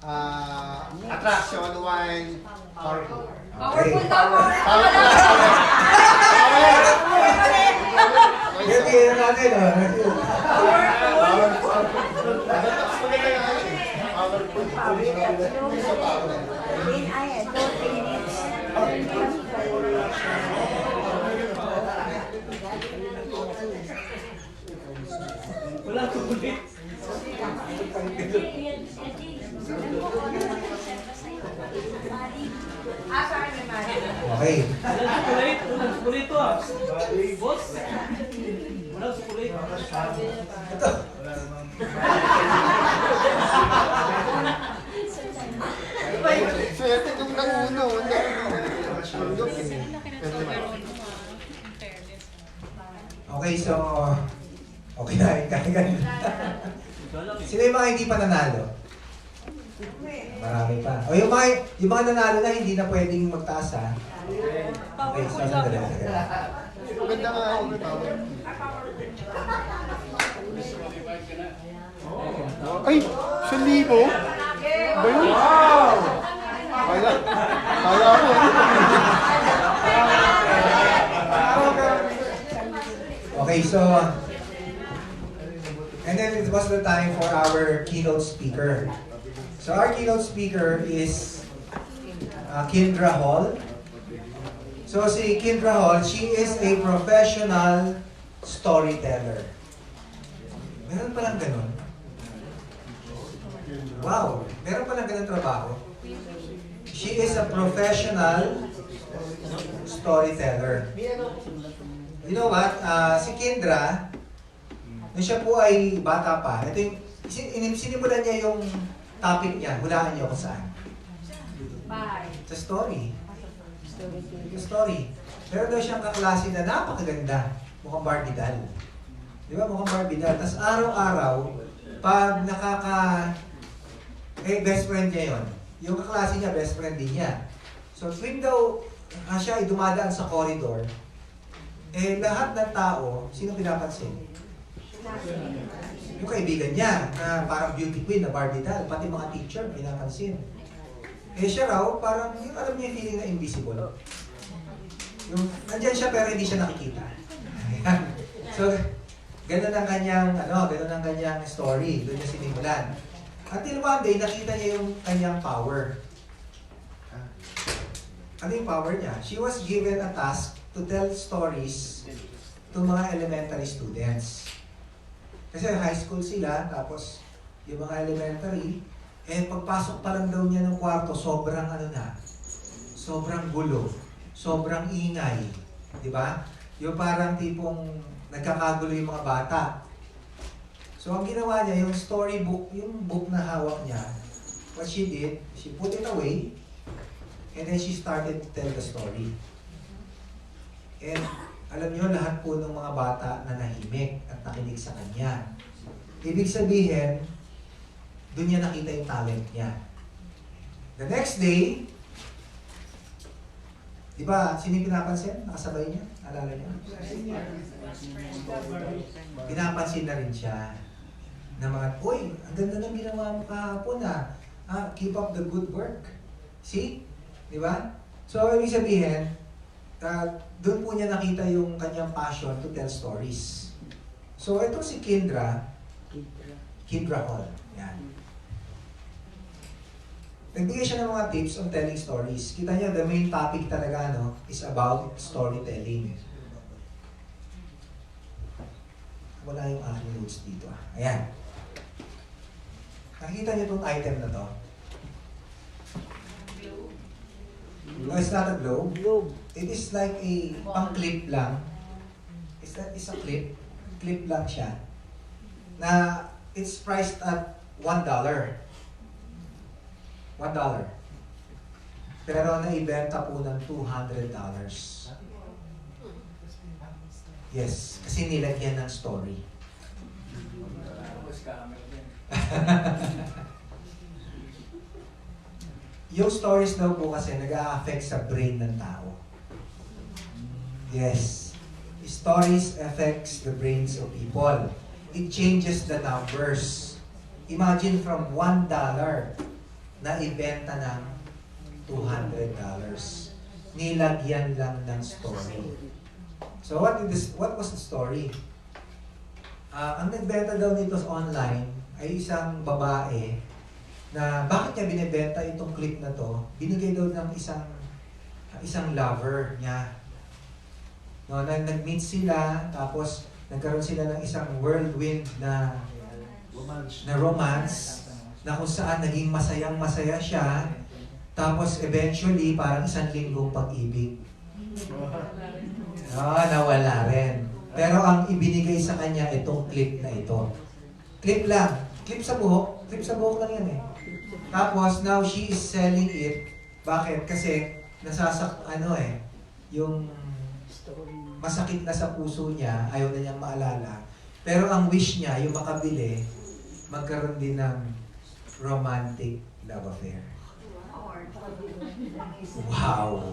Attraction 1. Powerful. Powerful daw. Yan yan natin, oh. Wala ko ulit. Saan ni Mari? Okay. Walang chocolate. Walang chocolate ah. Boss. Walang chocolate. Ito. Swerte nung nanguno. Okay, so... Okay na, kaya sino yung mga hindi pa nanalo? Marami pa. O yung mga nanalo na hindi na pwedeng magtaas, ha? Okay, so sandali. Maganda nga ako. Ay! 1,000? Ba yun? Wow! Kala ko. Okay, so... And then it was the time for our keynote speaker. So our keynote speaker is Kindra Hall. So si Kindra Hall, she is a professional storyteller. Meron palang ganun. Wow, meron palang ganun trabaho. She is a professional storyteller. You know what? Si Kindra, nung siya po ay bata pa, ito yung, sinimulan niya yung topic niya. Hulaan niyo kung saan. Bye. Sa story. Sa story. Meron daw siyang kaklase na napakaganda. Mukhang Barbie doll. Di ba? Mukhang Barbie doll. Tapos araw-araw, pag best friend niya yon. Yung kaklase niya, best friend din niya. So, tuwing daw siya ay dumadaan sa corridor, lahat ng tao, sino pinapansin? Yung kaibigan niya, na parang beauty queen na Barbie doll, pati mga teacher, pinapansin. Siya raw, parang, yung alam niya yung feeling na invisible. Yung, nandyan siya pero hindi siya nakikita. So, ganun ang kanyang story. Doon niya sinimulan. Until one day, nakita niya yung kanyang power. Ano yung power niya? She was given a task to tell stories to mga elementary students. Kasi high school sila, tapos yung mga elementary, pagpasok pa lang daw niya ng kwarto, sobrang sobrang gulo, sobrang ingay. Di ba? Yung parang tipong nagkakagulo yung mga bata. So ang ginawa niya, yung storybook, yung book na hawak niya, what she did, she put it away, and then she started to tell the story. And alam niyo, lahat po ng mga bata na nahimik at nakinig sa kanya. Ibig sabihin, doon niya nakita yung talent niya. The next day, di ba, sino yung pinapansin? Nakasabay niya? Alala niya? Pinapansin na rin siya. Na mga, uy, ang ganda ng ginawa mo kahapon keep up the good work. See? Di ba? So, ibig sabihin, doon po niya nakita yung kanyang passion to tell stories. So, ito si Kindra Hall. Yan. Nagbigay siya ng mga tips on telling stories. Kita niyo, the main topic talaga is about storytelling. Wala yung aking notes dito. Ayan. Nakikita niyo itong item na to? No, it's not a globe. It is like a pang-clip lang. It's a clip. Clip lang siya. Na it's priced at $1. $1. Pero naibenta po ng $200. Yes, kasi nilagyan ng story. Yung stories daw po kasi nag-a-affect sa brain ng tao. Yes. Stories affects the brains of people. It changes the numbers. Imagine from $1 na ibenta ng $200. Nilagyan lang ng story. So what was the story? Ang nagbenta daw nito online ay isang babae na bakit niya binibenta itong clip na to? Binigay daw ng isang lover niya. No, nag-meet sila, tapos nagkaroon sila ng isang whirlwind na romance na kung saan naging masayang-masaya siya, tapos eventually parang 1 linggong pag-ibig. Nawala rin. Pero ang ibinigay sa kanya itong clip na ito. Clip lang. Clip sa buhok. Clip sa buhok lang yan eh. Tapos now she is selling it. Bakit? Kasi yung masakit na sa puso niya, ayaw na niyang maalala. Pero ang wish niya, yung makabili, magkaroon din ng romantic love affair. Wow!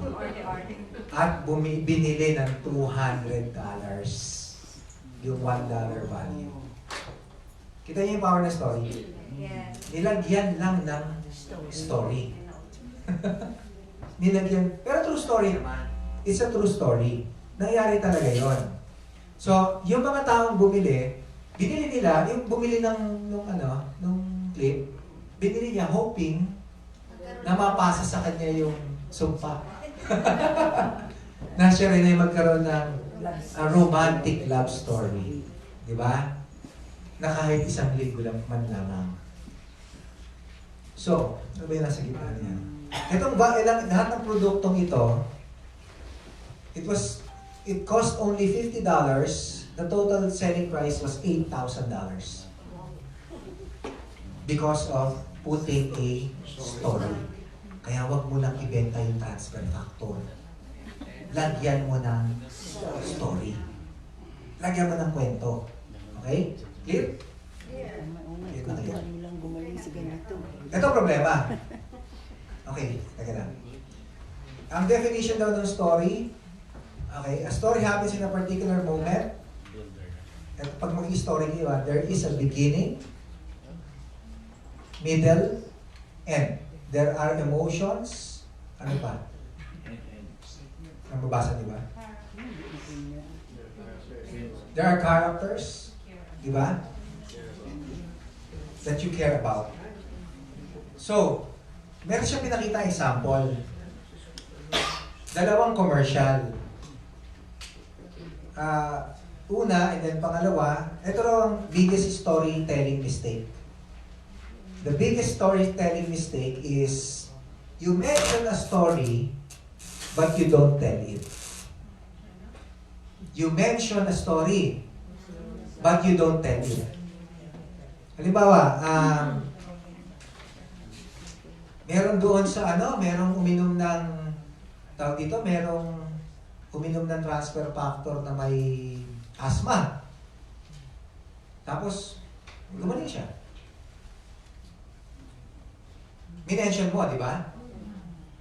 At binili ng $200 yung $1 value. Kita niyo yung power ng story? Yes. Nilagyan lang ng story. Nilagyan, pero true story naman. It's a true story. Nangyari talaga yon. So, yung mga taong binili nila, yung bumili nung clip, binili niya hoping na mapasa sa kanya yung sumpa. Na siya rin ay magkaroon ng romantic love story. Di ba? Na kahit 1 linggo lang man lamang. So, ano ba yung nasa gitna niya? Lahat ng produktong ito, it cost only $50. The total selling price was $8,000. Because of putting a story. Kaya wag mo lang ibenta yung transfer factor. Lagyan mo ng story. Lagyan mo ng kwento. Okay? Clear? Clear na kayo. Ito ang problema. Okay, teka lang. Ang definition daw ng story, okay, a story happens in a particular moment. At pag mag-story kayo, there is a beginning, middle, end. There are emotions. Ano pa? Ang babasa, di ba? There are characters, di ba? That you care about. So, meron siyang pinakita example. 2 commercial. Una, and then pangalawa, ito raw ang biggest storytelling mistake. The biggest storytelling mistake is you mention a story but you don't tell it. You mention a story but you don't tell it. Halimbawa, meron doon sa merong uminom ng transfer factor na may asthma. Tapos, gumaling siya. Minention mo, di ba?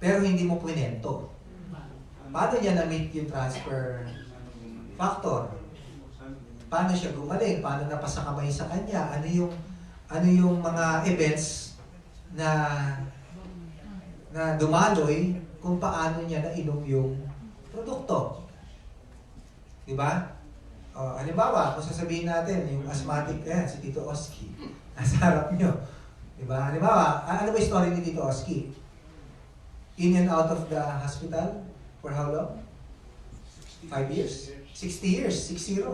Pero hindi mo kwento. Paano niya na-meet yung transfer factor? Paano siya gumaling? Paano napasa kamay sa kanya? Ano yung mga events na dumaloy kung paano niya nainom yung produkto? Di ba? Halimbawa, kung sasabihin natin, yung asthmatic, si Tito Oski, nasa harap nyo. Diba? Halimbawa, ano ba yung story ni Tito Oski? In and out of the hospital for how long? 5 years? 60 years, 60.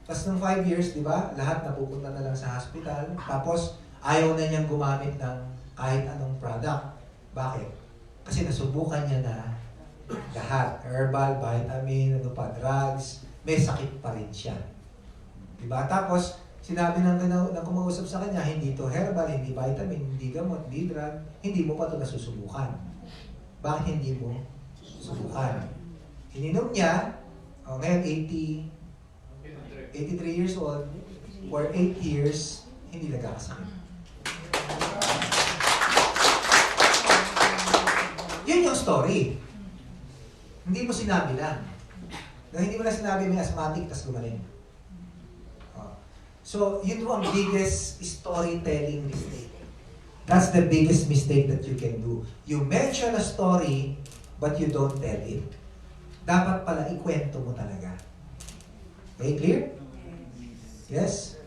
Tapos ng 5 years, di ba, lahat napupunta na lang sa hospital. Tapos, ayaw na niyang gumamit ng kahit anong product. Bakit? Kasi nasubukan niya na lahat. Herbal, vitamin, drugs. May sakit pa rin siya. Di ba? Tapos, sinabi ng kumausap sa kanya, hindi to herbal, hindi vitamin, hindi gamot, hindi drug, hindi mo pa ito nasusubukan. Bakit hindi mo susubukan? Ininom niya, ngayon 83 years old, for 8 years, hindi nagkakasakit. Yun yung story. Hindi mo sinabi lang. Hindi mo na sinabi may asthmatic, tas gumaling. So, yun po ang biggest storytelling mistake. That's the biggest mistake that you can do. You mention a story, but you don't tell it. Dapat pala ikwento mo talaga. Okay, clear? Yes?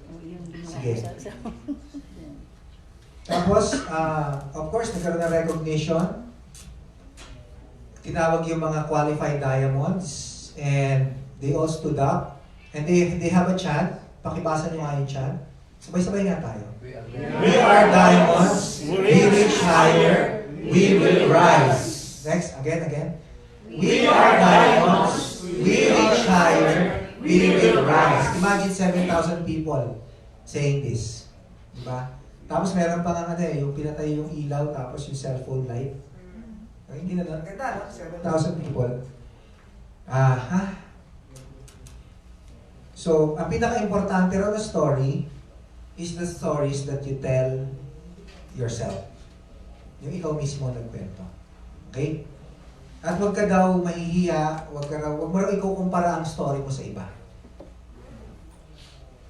Sige. Tapos, of course, nagkaroon ng recognition. Tinawag yung mga qualified diamonds and they all stood up and they have a chant. Pakibasa niyo nga yung chant. Sabay-sabay nga tayo. We are diamonds, we reach higher, we will rise. Next, again. We are diamonds, we reach higher, we will rise. Imagine 7,000 people saying this. Diba? Tapos meron pa nga yung pinatay yung ilaw tapos yung cellphone light. Hindi na lang. Ganda, no? 7,000 people. So, ang pinaka-importante raw na story is the stories that you tell yourself. Yung ikaw mismo nagkwento. Okay? At huwag ka daw mahihiya, huwag mo raw ikaw kumpara ang story mo sa iba.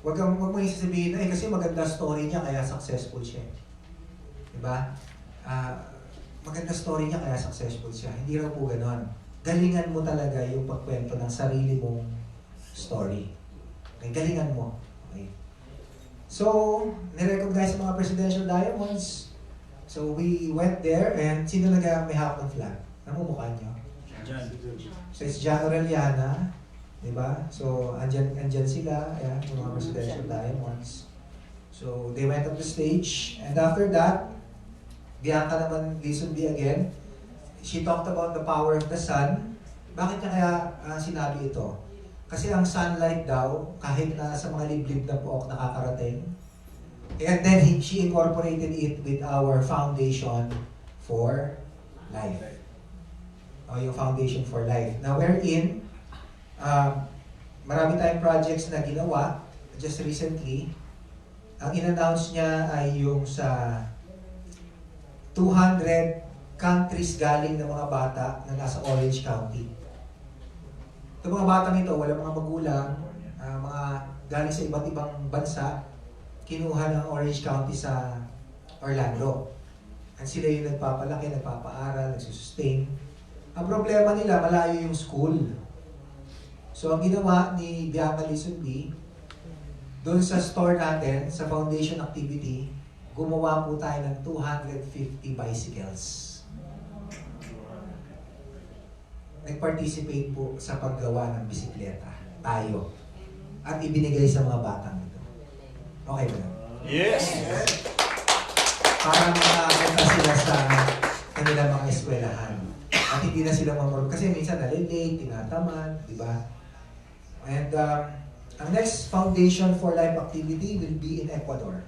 Huwag mo isasabihin, kasi maganda story niya kaya successful siya. Diba? Maganda story niya kaya successful siya. Hindi raw po ganon. Galingan mo talaga yung pagkwento ng sarili mong story. Okay, galingan mo. Okay. So, nirecognize ang mga presidential diamonds. So, we went there and sino may hawak ng flag? Namumukha niyo? So, it's John Orellana. Diba? So, andyan sila. Ayan, yung mga presidential diamonds. So, they went up the stage. And after that, Bianca naman, Lisunbi again. She talked about the power of the sun. Bakit niya kaya sinabi ito? Kasi ang sunlight daw, kahit na sa mga liblib na pook nakakarating. And then she incorporated it with our foundation for life. Yung foundation for life. Now, wherein, marami tayong projects na ginawa just recently. Ang in-announce niya ay yung sa 200 countries galing ng mga bata na nasa Orange County. Itong mga batang ito, walang mga magulang, mga galing sa iba't ibang bansa, kinuha ng Orange County sa Orlando. At sila yung nagpapalaki, nagpapaaral, nagsusustain. Ang problema nila, malayo yung school. So ang ginawa ni Bianca Lisunbi, doon sa store natin, sa foundation activity, gumawa po tayo ng 250 bicycles. Nag-participate po sa paggawa ng bisikleta. Tayo. At ibinigay sa mga batang ito. Okay ba? Yes! Para makapunta sila sa kanilang mga eskwelahan. At hindi na sila mamorog. Kasi minsan nalilate, tinatamad, di ba? And ang next Foundation for Life activity will be in Ecuador.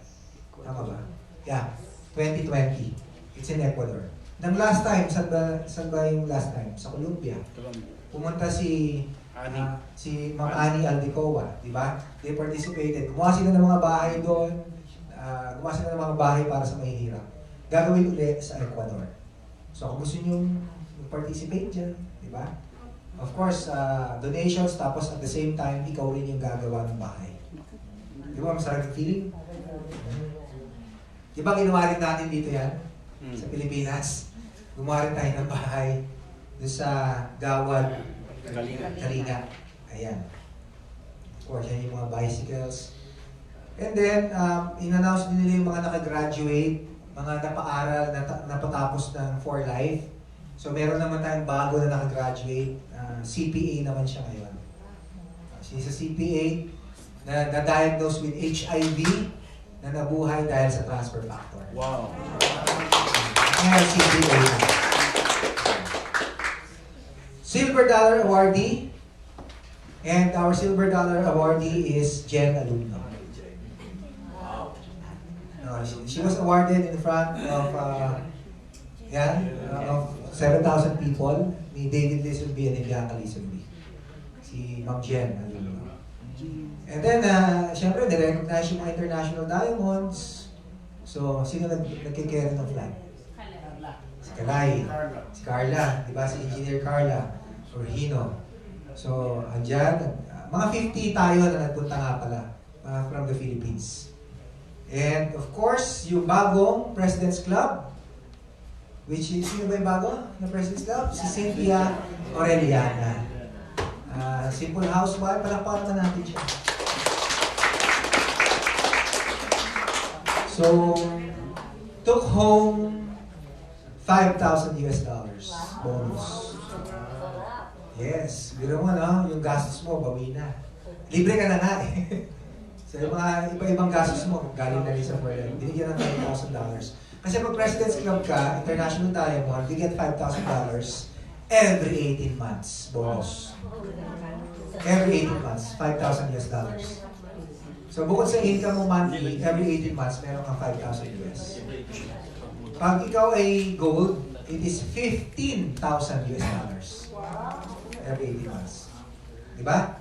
Tama ba? Yeah, 2020. It's in Ecuador. Nang last time, saan ba yung last time? Sa Colombia. Pumunta si Ma'am Annie Aldecoa, di ba? They participated. Gumawa sila ng mga bahay doon. Gumawa sila ng mga bahay para sa mahihirap. Gagawin ulit sa Ecuador. So kung gusto nyo participate dyan, di ba? Of course, donations, tapos at the same time, ikaw rin yung gagawa ng bahay. Di ba, masarap yung feeling? Di ba ginawa rin natin dito yan? Sa Pilipinas? Gumawa rin tayo ng bahay doon sa Gawad, Kalinga. Ayan. Of course, yan yung mga bicycles. And then, in-announce din nila yung mga nakagraduate, mga napaaral, napatapos ng For Life. So, meron naman tayong bago na nakagraduate. CPA naman siya ngayon. She's a CPA na na-diagnose with HIV na nabuhay dahil sa transfer factor. Wow! Ngayon, CPA. Silver Dollar awardee. And our Silver Dollar awardee is Jen Alumno. She was awarded in front of of 7,000 people ni David Lisunbi and ni Bianca Lisunbi. Si Ma'am Jen Alumno. And then, syempre, nirecognize yung mga international diamonds. So, sino nagkikare ng flag? Si Kalay. Si Carla. Diba? Si Engineer Carla. Orhino. So, andyan. Mga 50 tayo na nagpunta nga pala. From the Philippines. And of course, yung bagong President's Club, which is, sino ba yung bago na President's Club? Si Cynthia Orellana. Simple housewife, palakpakan naman natin siya. So, took home $5,000 bonus. Yes, biro mo no, yung gastos mo, bawi na. Libre ka na nga eh. So yung mga iba-ibang gastos mo, galing na rin sa Furlan, binigyan ng $5,000. Kasi pag President's Club ka, International Diamond, you get $5,000 every 18 months bonus. Every 18 months, $5,000. So bukod sa income mo monthly, every 18 months, meron kang $5,000. Pag ikaw ay gold, it is $15,000 every 18 months. Diba?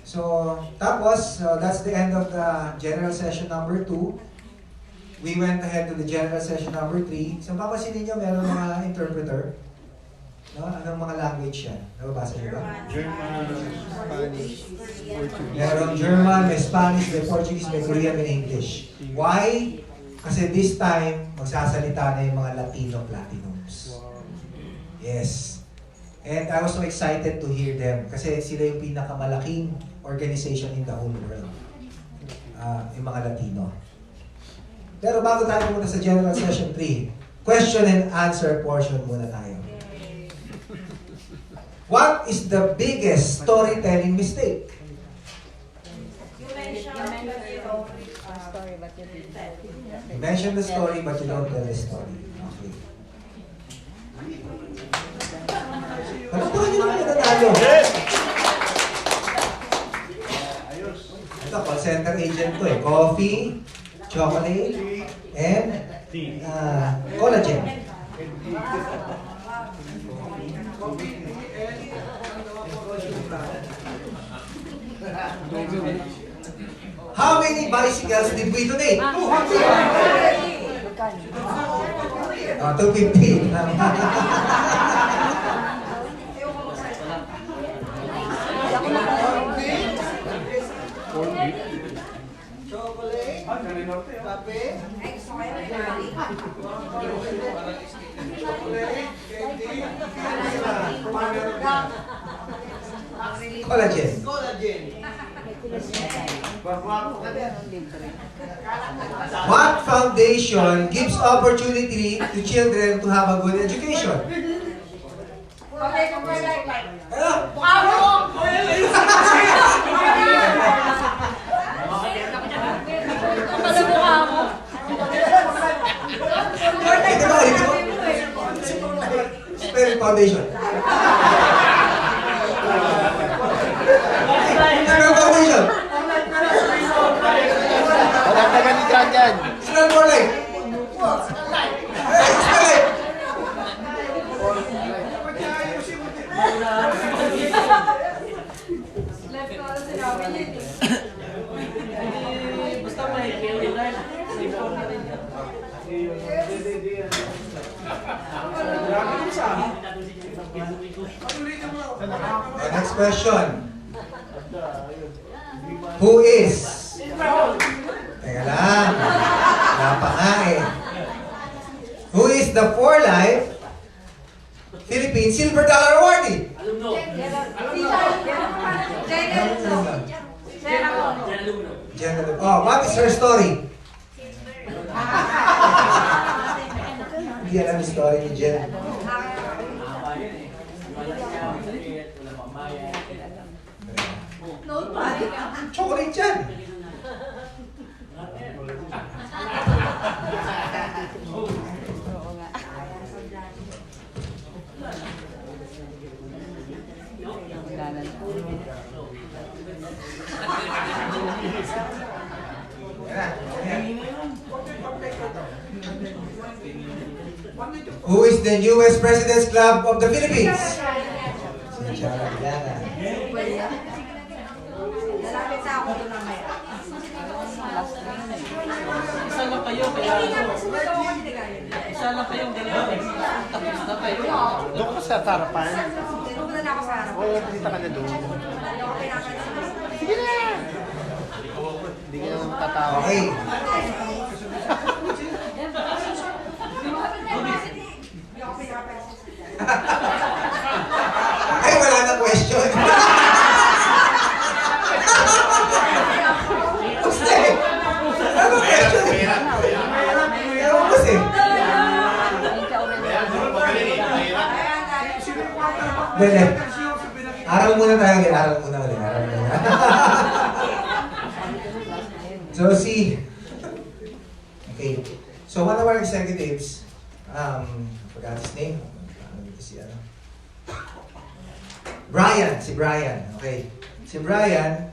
So, tapos, that's the end of the general session number 2. We went ahead to the general session number 3. So, papansinin nyo, meron mga interpreter. No? Anong mga language yan? Nababasa nyo ba? German, Spanish, Portuguese. Meron German, may Spanish, may Portuguese, may Korean, may English. Why? Kasi this time, magsasalita na yung mga Latino Platinums. Yes. And I was so excited to hear them kasi sila yung pinakamalaking organization in the whole world. Yung mga Latino. Pero bago tayo pumunta sa General Session 3, question and answer portion muna tayo. What is the biggest storytelling mistake? You mentioned Story, but you didn't. You mention the story but you don't tell the story. Okay. Palakpakan nyo naman yung nanalo. Ito, call center agent to eh. Coffee, chocolate, and collagen. How many bicycles did we donate? 200! 250. Collagen. What foundation gives opportunity to children to have a good education? Ano? Ito ba? Spirit Foundation. Spirit Foundation. Walang taga ni John yan. Spirit for life. Spirit. Basta may kailan na. Next question. Who is? Teka lang. Wala nga eh. Who is the For Life Philippine Silver Dollar Awardee? Oh, what is her story? Hindi alam yung story ni Jen. Chocolate yan. Oo nga. Who is the newest President's Club of the Philippines? Si Chara Villana. Lalapit sa ako doon mamaya. Isa lang kayo, kaya isa lang kayong dalawa. Tapos na kayo. Doon ka sa tarapan. Pumunta na ako sa harap. Oo, punta ka na doon. Hindi ako pinapansin. Sige na! Hindi ka naman tatawa. Okay. Ay, wala na question. Gusto eh. Ano question? Ewan ko eh. Dali. Aral muna tayo ulit. Aral muna ulit. Aral muna. So, okay. So, one of our executives, forgot his name. Brian. Si Brian. Okay. Si Brian,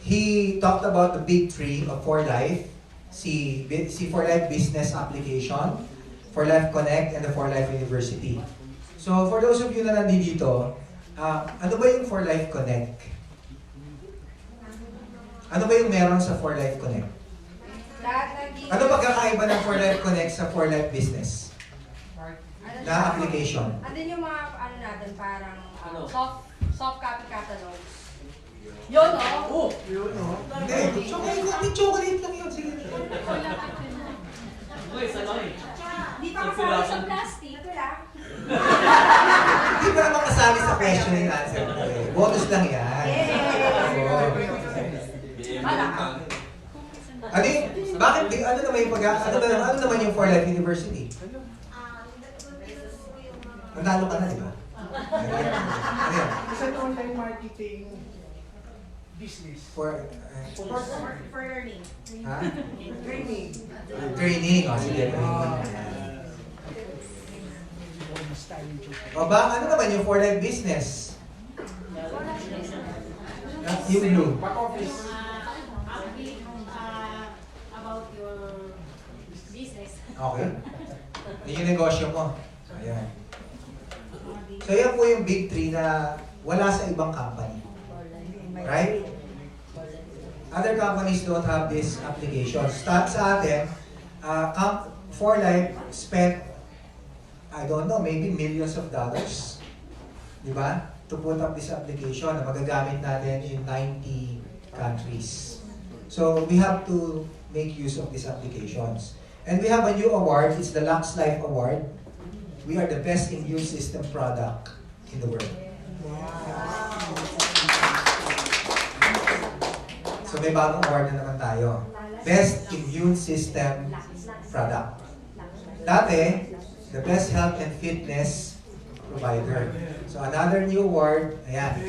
he talked about the big three of 4Life. Si 4Life Business Application, 4Life Connect, and the 4Life University. So, for those of you na nandito, ano ba yung 4Life Connect? Ano ba yung meron sa 4Life Connect? Ano pagkakaiba ng 4Life Connect sa 4Life Business? Na application? Andun yung mga ano natin, parang soft copy catalog. Yun, oh. Hindi, chocolate lang yun. Sige. Uy, salay. Hindi pa kasama sa plastic. Wala. Hindi pa naman kasali sa question and answer. Bonus lang yan. Ano yung, bakit, ano naman yung ano naman yung 4Life University? Nanalo ka na, di ba? Ano yan? Isa na online marketing business. For learning. ha? Training. Training. O, sige. O ba, ano naman yung 4Life Business? Yung blue. Back office. About your business. Okay. Yun yung negosyo mo. Ayan. So yan po yung big three na wala sa ibang company. Right? Other companies don't have this application. Sa atin, 4Life spent, I don't know, maybe millions of dollars. Di ba? To put up this application na magagamit natin in 90 countries. So we have to make use of these applications. And we have a new award. It's the Lux Life Award. We are the best immune system product in the world. So may bagong award na naman tayo. Best immune system product. Dati, the best health and fitness provider. So another new award, ayan.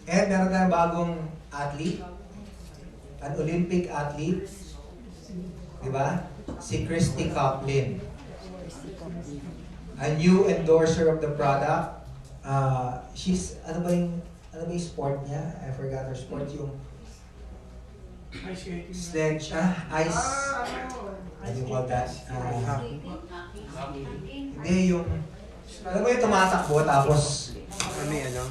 And meron tayong bagong athlete, an Olympic athlete, di ba? Si Christy Coplin. A new endorser of the product. She's, ano ba yung sport niya? I forgot her sport, yung Ice skating. sledge, ice, what do you call that? Hindi, yung, alam mo yung tumatakbo tapos, Ano yung ano?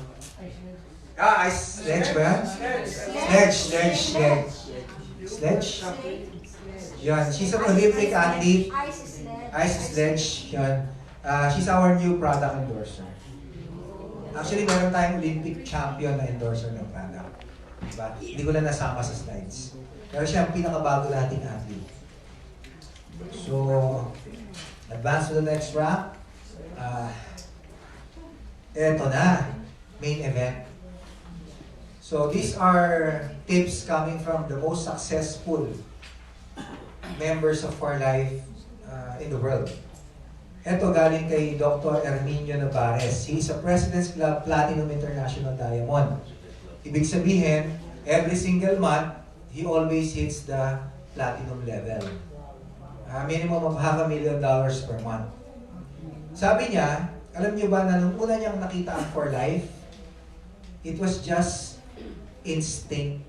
ice sledge ba yan? Sledge? Yan, she's an Olympic athlete. Ice sledge, yan. She's our new product endorser. Actually, meron tayong Olympic champion na endorser ng product. Diba? Hindi ko lang nasama sa slides. Pero siya ang pinakabago nating athlete. So, advance to the next round. Eto na, main event. So, these are tips coming from the most successful members of 4Life in the world. Ito galing kay Dr. Herminio Navarez. He is a President's Club Platinum International Diamond. Ibig sabihin, every single month, he always hits the platinum level. Minimum of $500,000 per month. Sabi niya, alam niyo ba na nung una niyang nakita ang 4Life, it was just instinct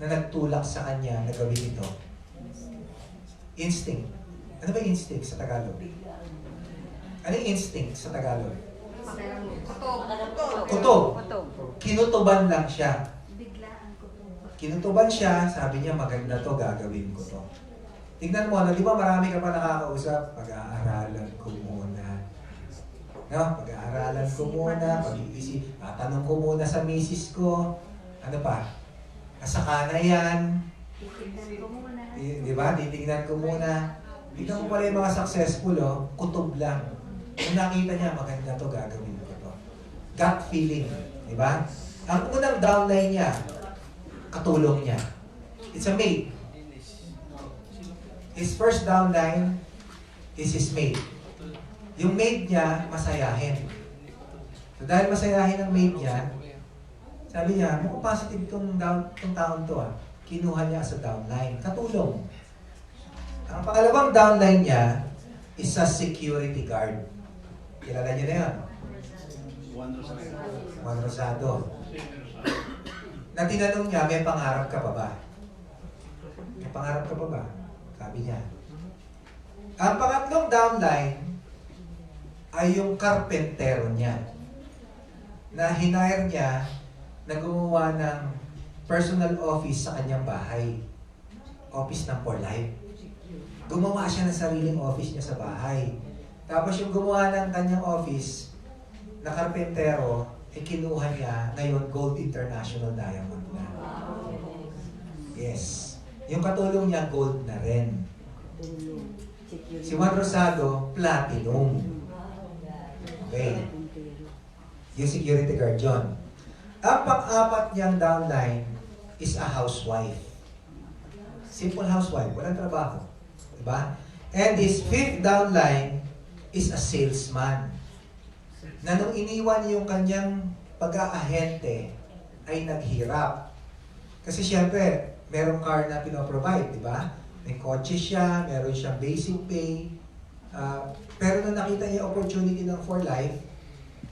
na nagtulak sa kanya na gawin ito. Instinct. Ano ba instinct sa Tagalog? Ano yung instinct sa Tagalog? Kutob. Kinutuban lang siya. Kinutuban siya, sabi niya maganda to, gagawin ko to. Tignan mo, di ba marami ka pa nakakausap? Pag-aaralan ko muna. No? Pag-aaralan ko muna, pag-iisip, tatanong ko muna sa misis ko. Ano pa? Kasaka na yan. Titignan ko muna. Di ba? Titignan ko muna. Tignan mo pala yung mga successful, oh, kutob lang. Kung nakita niya, maganda to, gagawin ko to. Gut feeling. Di ba? Ang unang downline niya, katulong niya. It's a mate. His first downline is his mate. Yung mate niya, masayahin. So dahil masayahin ang mate niya, sabi niya, mukhang positive tong taon to ah. Kinuha niya sa downline. Katulong. Ang pangalawang downline niya is sa security guard. Kilala niyo na yun? Juan Rosado. Na tinanong niya, may pangarap ka pa ba? May pangarap ka pa ba? Sabi niya. Ang pangatlong downline ay yung karpentero niya na hinire niya na gumawa ng personal office sa kanyang bahay. Office ng For Life. Gumawa siya ng sariling office niya sa bahay. Tapos yung gumawa ng kanyang office na karpentero, kinuha niya ngayon Gold International Diamond na. Yes. Yung katulong niya, gold na rin. Si Juan Rosado, platinum. Okay. Yung security guard yun. Ang pang-apat niyang downline is a housewife. Simple housewife, walang trabaho. Diba? And his fifth downline is a salesman. Na nung iniwan yung kanyang pag-aahente, ay naghirap. Kasi syempre, merong car na pinoprovide, di ba? May kotse siya, meron siyang basic pay. Pero nung nakita niya opportunity ng For Life,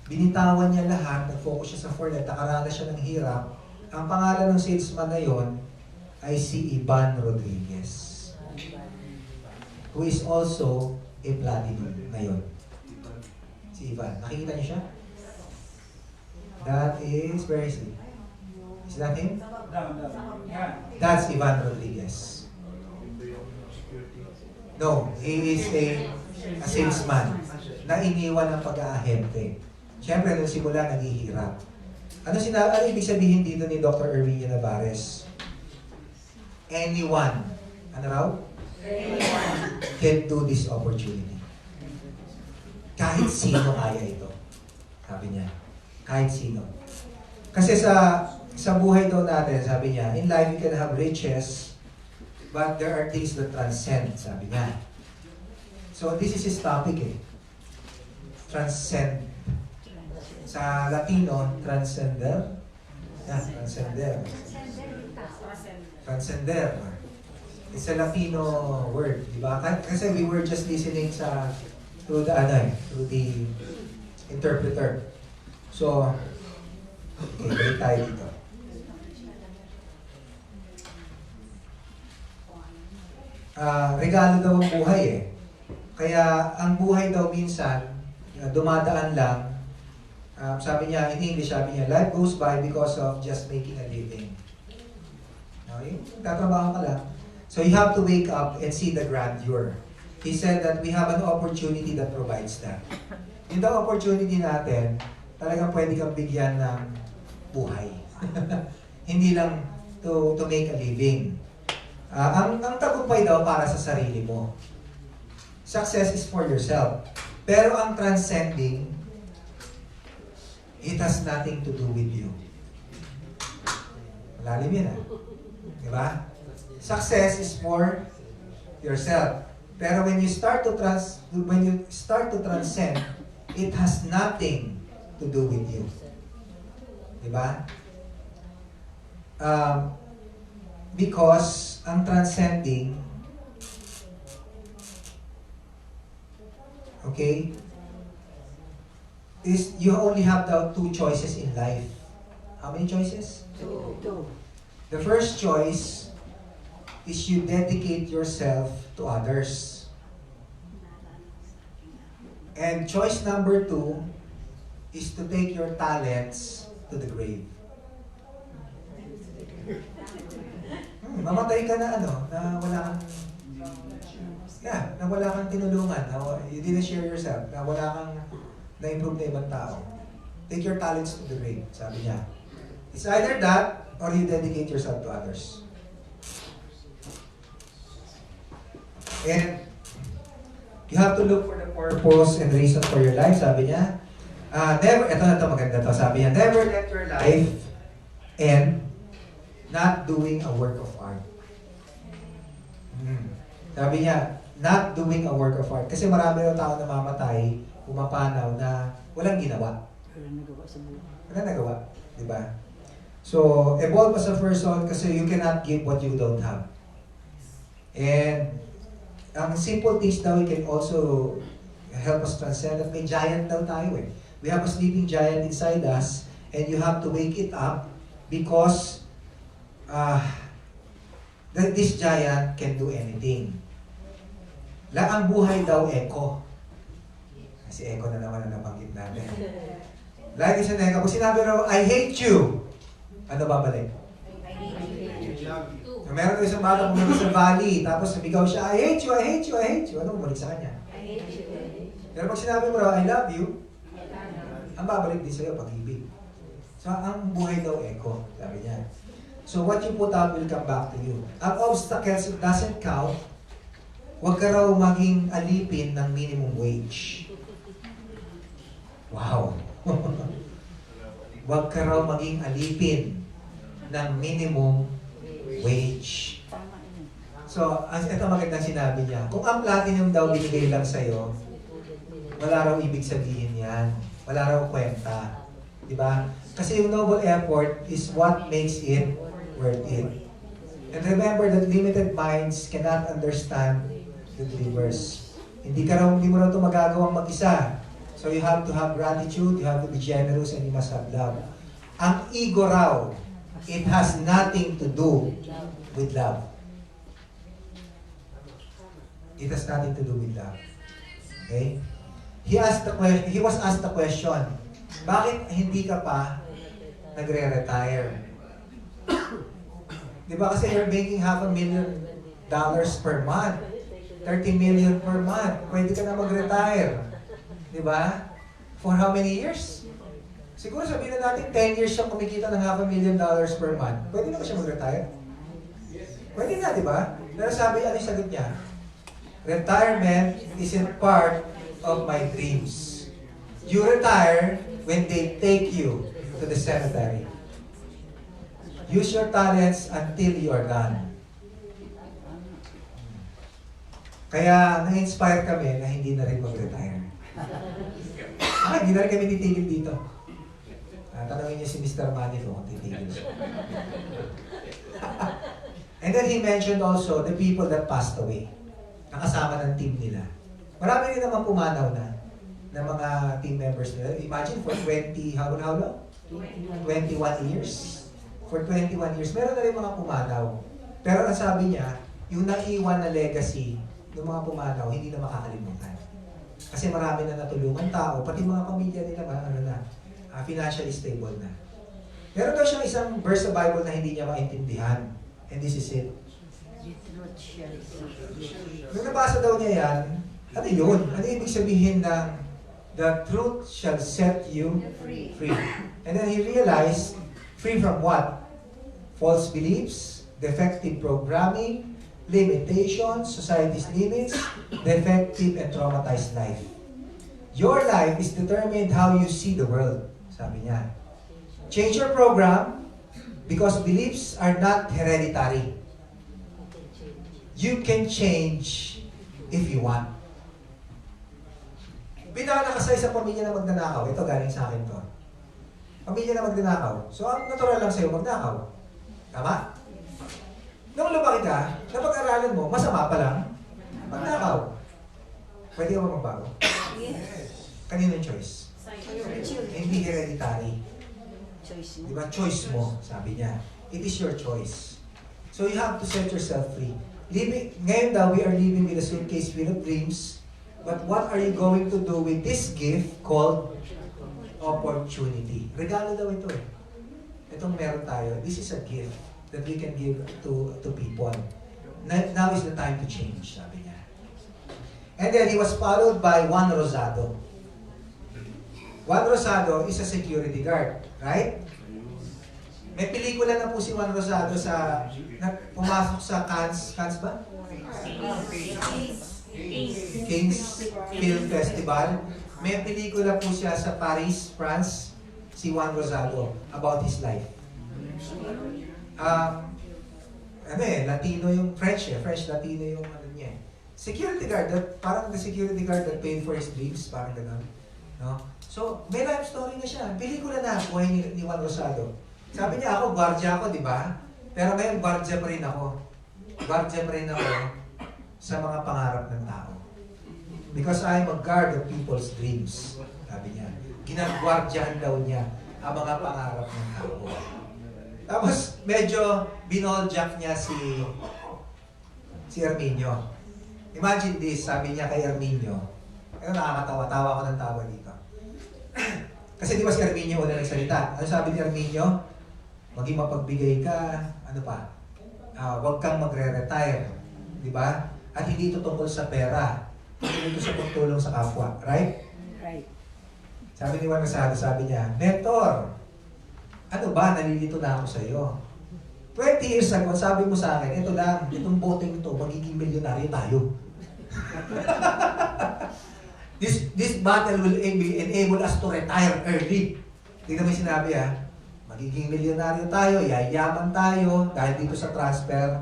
binitawan niya lahat, nag-focus siya sa For Life, nakaranas siya ng hirap. Ang pangalan ng salesman na yon ay si Ivan Rodriguez, who is also a platinum ngayon. Si Ivan. Nakikita niyo siya? That is, where is he? Is that him? That's Ivan Rodriguez. No, he is a salesman na iniwan ng pag-aahente. Siyempre, nung simula, naghihirap. Ano ibig sabihin dito ni Dr. Erwinia Navarez? Anyone. Ano raw? Anyone can do this opportunity. Kahit sino kaya ito. Sabi niya. Kahit sino. Kasi sa buhay daw natin, sabi niya, in life you can have riches, but there are things that transcend, sabi niya. So this is his topic eh. Transcend. Sa Latino, transcender. Yeah, transcender. Transcender. It's a Latino word, di ba? Kasi we were just listening through the interpreter. So, okay, balik tayo dito. Regalo daw ang buhay eh. Kaya ang buhay daw minsan, dumadaan lang. Sabi niya, in English, sabi niya, life goes by because of just making a living. Okay? Tatrabaho ka lang. So you have to wake up and see the grandeur. He said that we have an opportunity that provides that. Yung daw opportunity natin, talagang pwede kang bigyan ng buhay. Hindi lang to make a living. Ang tagumpay daw para sa sarili mo. Success is for yourself. Pero ang transcending, it has nothing to do with you. Malalim yan Diba? Success is for yourself. Pero when you start to transcend, it has nothing to do with you. Diba? Because ang transcending, okay, is you only have the two choices in life. How many choices? Two. The first choice is you dedicate yourself to others. And choice number 2 is to take your talents to the grave. Mamatay ka na na wala kang tinulungan, you didn't share yourself, na wala kang na-improve na ibang tao. Take your talents to the grave, sabi niya. It's either that or you dedicate yourself to others. And you have to look for the purpose and reason for your life, sabi niya. Ito maganda to, sabi niya, never let your life end not doing a work of art. Sabi niya, not doing a work of art. Kasi marami na tao namamatay, pumapanaw na walang ginawa. Walang nagawa, di ba? So, evolve as a person kasi you cannot give what you don't have. And ang simple things daw can also help us transcend that may giant daw tayo eh. We have a sleeping giant inside us and you have to wake it up because this giant can do anything. Ang buhay daw echo. Kasi echo na naman ang nabanggit natin. Lagi sa nega, kung sinabi raw, I hate you, ano babalik? Meron isang bata pumunta sa valley, tapos nabigaw siya, I hate you, I hate you, I hate you. Ano bumalik sa kanya? Pero pag sinabi mo raw, I love you, ang babalik din sa'yo, pag-ibig. So, ang buhay daw echo, sabi niya. So, what you put out will come back to you. Ang obstacles doesn't count. Huwag ka raw maging alipin ng minimum wage. Wow. Huwag ka raw maging alipin ng minimum wage. So, ito magandang sinabi niya. Kung ang platinum daw binigay lang sa'yo, wala raw ibig sabihin yan. Wala raw kwenta. Diba? Kasi yung noble effort is what makes it worth it. And remember that limited minds cannot understand the universe. Hindi mo raw ito magagawang mag-isa. So you have to have gratitude, you have to be generous, and you must have love. Ang ego raw, it has nothing to do with love. It has nothing to do with love. Okay? He was asked the question, bakit hindi ka pa nagre-retire? Di ba kasi you're making $500,000 per month. 30 million per month. Pwede ka na mag-retire. Di ba? For how many years? Siguro sabihin na natin 10 years siyang kumikita ng $500,000 per month. Pwede na ba siya mag-retire? Pwede na, di ba? Pero sabi, ano yung sagot niya? Retirement isn't part of my dreams. You retire when they take you to the cemetery. Use your talents until you are done. Kaya na-inspire kami na hindi na rin mag-retire. Hindi na rin kami titigil dito. Tanungin niyo si Mr. Manilo kung titigil siya. And then he mentioned also the people that passed away. Nakasama ng team nila. Marami rin naman pumanaw na ng mga team members nila. Imagine for 20, how long? 21 years. For 21 years. Meron na rin mga pumanaw. Pero ang sabi niya, yung naiwan na legacy ng mga pumanaw, hindi na makakalimutan. Kasi marami na natulungan tao, pati mga pamilya nila, financially stable na. Meron daw siyang isang verse sa Bible na hindi niya maintindihan. And this is it. Nung nabasa daw niya yan, ano yun? Ano ibig sabihin ng the truth shall set you free? And then he realized, free from what? False beliefs, defective programming, limitations, society's limits, defective and traumatized life. Your life is determined how you see the world, sabi niya. Change your program because beliefs are not hereditary. You can change if you want. Pinanganak ka sa isang pamilya na magnanakaw. Ito galing sa akin to. Pamilya na magnanakaw. So ang natural lang sa'yo magnakaw. Tama? Nung lumaki ka, napag-aralan mo, masama pa lang, magnakaw. Pwede ka ba magbago? Yes. Kanino yung choice? Hindi hereditary. Choice mo. Diba? Choice mo, sabi niya. It is your choice. So you have to set yourself free. Ngayon daw, we are living with a suitcase full of dreams. But what are you going to do with this gift called opportunity? Regalo daw ito eh. Itong meron tayo. This is a gift that we can give to people. Now is the time to change, sabi niya. And then he was followed by Juan Rosado. Juan Rosado is a security guard, right? May pelikula na po si Juan Rosado sa pumasok sa Cannes ba? King's Film Festival. May pelikula po siya sa Paris, France, si Juan Rosado about his life. Latino yung French Latino yung ano niya. Security guard, parang the security guard that paid for his dreams, parang gano'n. No? So, may life story na siya. Pelikula na, buhay ni Juan Rosado. Sabi niya, ako, gwardiya ako, di ba? Pero ngayon, gwardiya pa rin ako. Gwardiya pa rin ako sa mga pangarap ng tao. Because I'm a guard of people's dreams. Sabi niya. Ginagwardyahan daw niya ang mga pangarap ng tao. Tapos, medyo binoljak niya si Erminio. Imagine this, sabi niya kay Erminio. Ayun, nakakatawa. Tawa ko ng tawa dito. Kasi di ba si Erminio una nagsalita? Ano sabi ni Erminio? Maging mapagbigay ka, ano pa? Huwag kang magre-retire. Di ba? At hindi ito tungkol sa pera. Hindi ito sa pagtulong sa kapwa. Right? Right. Sabi ni Juan Rosado, sabi niya, Mentor, ano ba, nalilito na ako sa iyo. 20 years ago, sabi mo sa akin, ito lang, itong boteng ito, magiging milyonaryo tayo. This battle will enable us to retire early. Tingnan mo yung sinabi magiging milyonaryo tayo, yayaman tayo, dahil dito sa transfer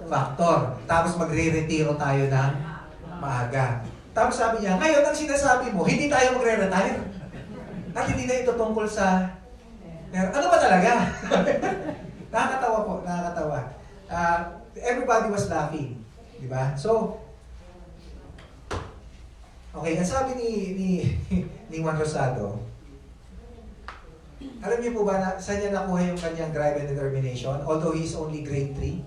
factor. Tapos magre-retiro tayo ng maaga. Tapos sabi niya, ngayon ang sinasabi mo, hindi tayo magre-retire. At hindi na ito tungkol sa... Ano ba talaga? Nakakatawa po, nakakatawa. Everybody was laughing. Di ba? So, okay, ang sabi ni Juan Rosado, alam niyo po ba saan niya nakuha yung kanyang drive and determination? Although he's only grade 3.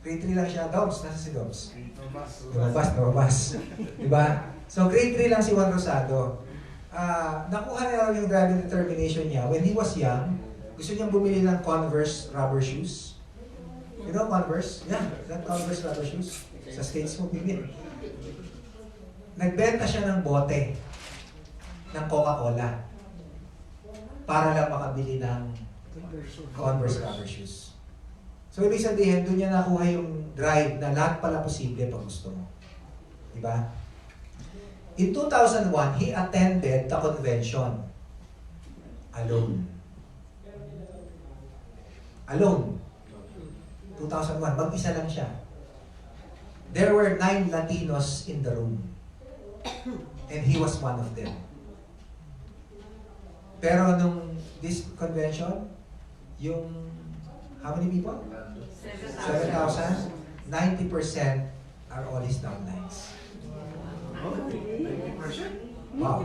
Grade 3 lang siya. Dobbs, nasa si Dobbs? Lumabas. Diba? So grade 3 lang si Juan Rosado. Nakuha niya yung drive and determination niya. When he was young, gusto niyang bumili ng Converse rubber shoes. You know Converse? Yeah, that Converse rubber shoes. Sa States mo, bibili. Nagbenta siya ng bote ng Coca-Cola para lang makabili ng Converse rubber shoes. So, ibig sabihin, doon niya nakuha yung drive na lahat pala posible pag gusto mo. Diba? In 2001, he attended the convention alone. Alone. 2001, mag-isa lang siya. There were 9 Latinos in the room. And he was one of them. Pero nung this convention, yung how many people? 7,000. 90% are all his downlines. Wow.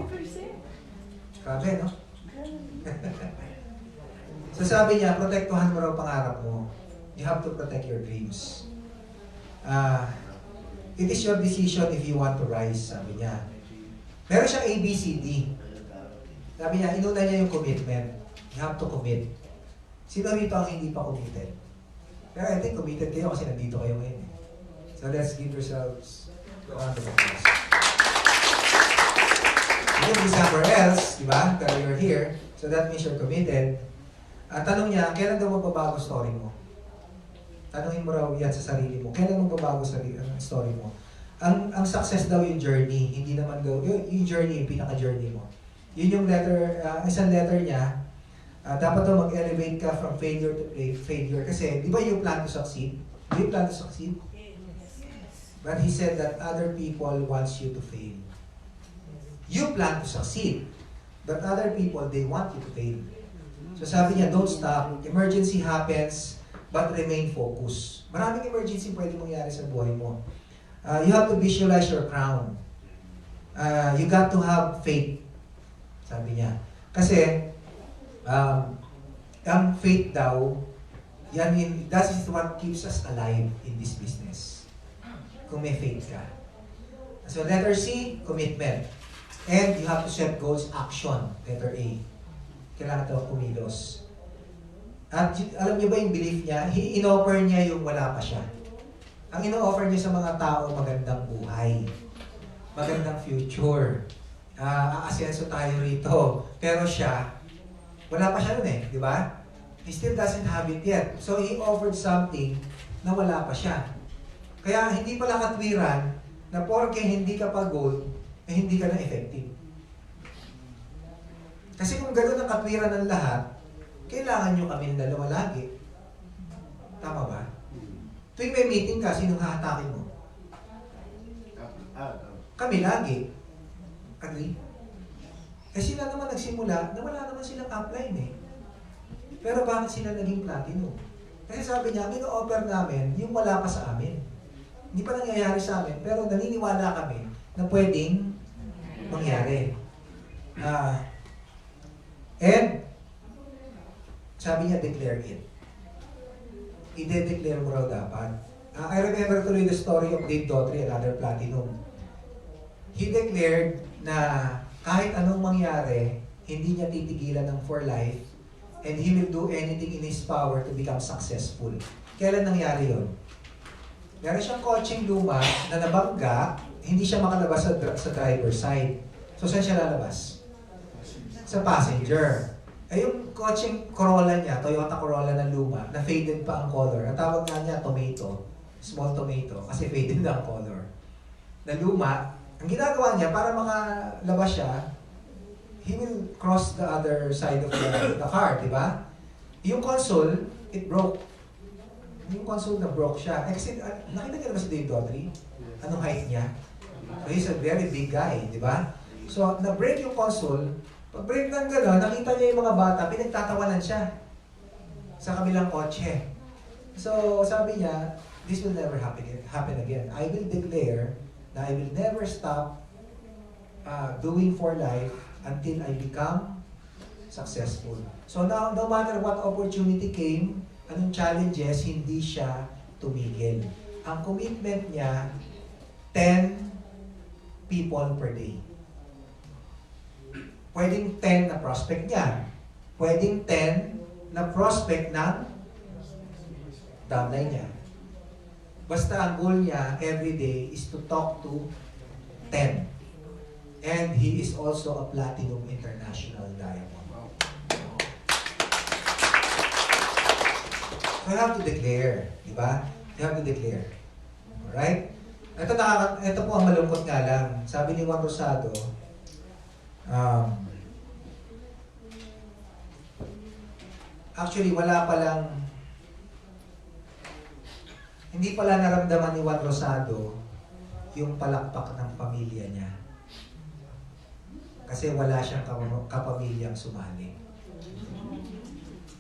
Grabe, no? So sabi niya, protektuhan mo raw pangarap mo. You have to protect your dreams. It is your decision if you want to rise, sabi niya. Meron siyang ABCD. Sabi niya, inuna niya yung commitment. You have to commit. Sino rito ang hindi pa committed? Pero I think committed kayo kasi nandito kayo ngayon. So let's give yourselves a round of applause. You can be somewhere else, di ba? Pero you're here, so that means you're committed. At tanong niya, kailan daw magbabago story mo? Tanungin mo raw yan sa sarili mo. Kailan magbabago story mo? Ang success daw yung journey, hindi naman daw, yung journey, yung pinaka-journey mo. Yun yung letter, isang letter niya, dapat daw mag-elevate ka from failure to failure. Kasi, di ba you plan to succeed? Do you plan to succeed? But he said that other people wants you to fail. You plan to succeed, but other people, they want you to fail. So sabi niya, don't stop. Emergency happens, but remain focused. Maraming emergency pwede mangyari sa buhay mo. You have to visualize your crown. You got to have faith. Sabi niya. Kasi, ang faith daw, that is what keeps us alive in this business. Kung may faith ka. So letter C, commitment. And you have to set goals, action. Letter A. Kailangan daw kumilos. At alam niyo ba yung belief niya? In-offer niya yung wala pa siya. Ang ino-offer niya sa mga tao, magandang buhay. Magandang future. aasenso tayo rito. Pero siya, wala pa siya nun eh, di ba? He still doesn't have it yet. So he offered something na wala pa siya. Kaya hindi pala katwiran na porke hindi ka pa gold, eh hindi ka na effective. Kasi kung gano'n ang katwiran ng lahat, kailangan nyo kami dalawa lagi. Tama ba? Tuwing may meeting ka, sinong hahatakin mo? Kami lagi. Agree? Eh sila naman nagsimula na wala naman silang upline eh. Pero bakit sila naging platinum? Kasi sabi niya, ang ino-offer namin, yung wala pa sa amin. Hindi pa nangyayari sa amin, pero naniniwala kami na pwedeng mangyari. And, sabi niya, declare it. I-declare mo raw dapat. I remember tuloy the story of Dave Daughtry, another platinum. He declared na kahit anong mangyari, hindi niya titigilan ng for life and he will do anything in his power to become successful. Kailan nangyari yon? Meron siyang coaching luma na nabangga, hindi siya makalabas sa driver's side. So, saan siya lalabas? Sa passenger. Eh, yung coaching Corolla niya, Toyota Corolla na luma, na faded pa ang color. Ang tawag nga niya, tomato. Small tomato, kasi faded na ang color. Na luma, ang ginagawa niya, para makalabas siya, he will cross the other side of the car, di ba? Yung console, it broke. Yung console na broke siya. Eh, kasi, nakita niyo na ba si Dave Daughtry? Anong height niya? So, he's a very big guy, di ba? So, na-break yung console. Pag-break ng gano'n, nakita niya yung mga bata, pinagtatawanan siya sa kabilang kotse. So, sabi niya, this will never happen again. I will declare na I will never stop doing for life until I become successful. So now, no matter what opportunity came, anong challenges, hindi siya tumigil. Ang commitment niya, 10 people per day. Pwedeng 10 na prospect niya. Pwedeng 10 na prospect ng downline niya. Basta ang goal niya every day is to talk to 10. And he is also a Platinum International Diamond. So you have to declare, di ba? You have to declare. Alright? Ito po ang malungkot nga lang. Sabi ni Juan Rosado, actually wala palang, hindi pala naramdaman ni Juan Rosado yung palakpak ng pamilya niya. Kasi wala siyang kapamilyang sumali.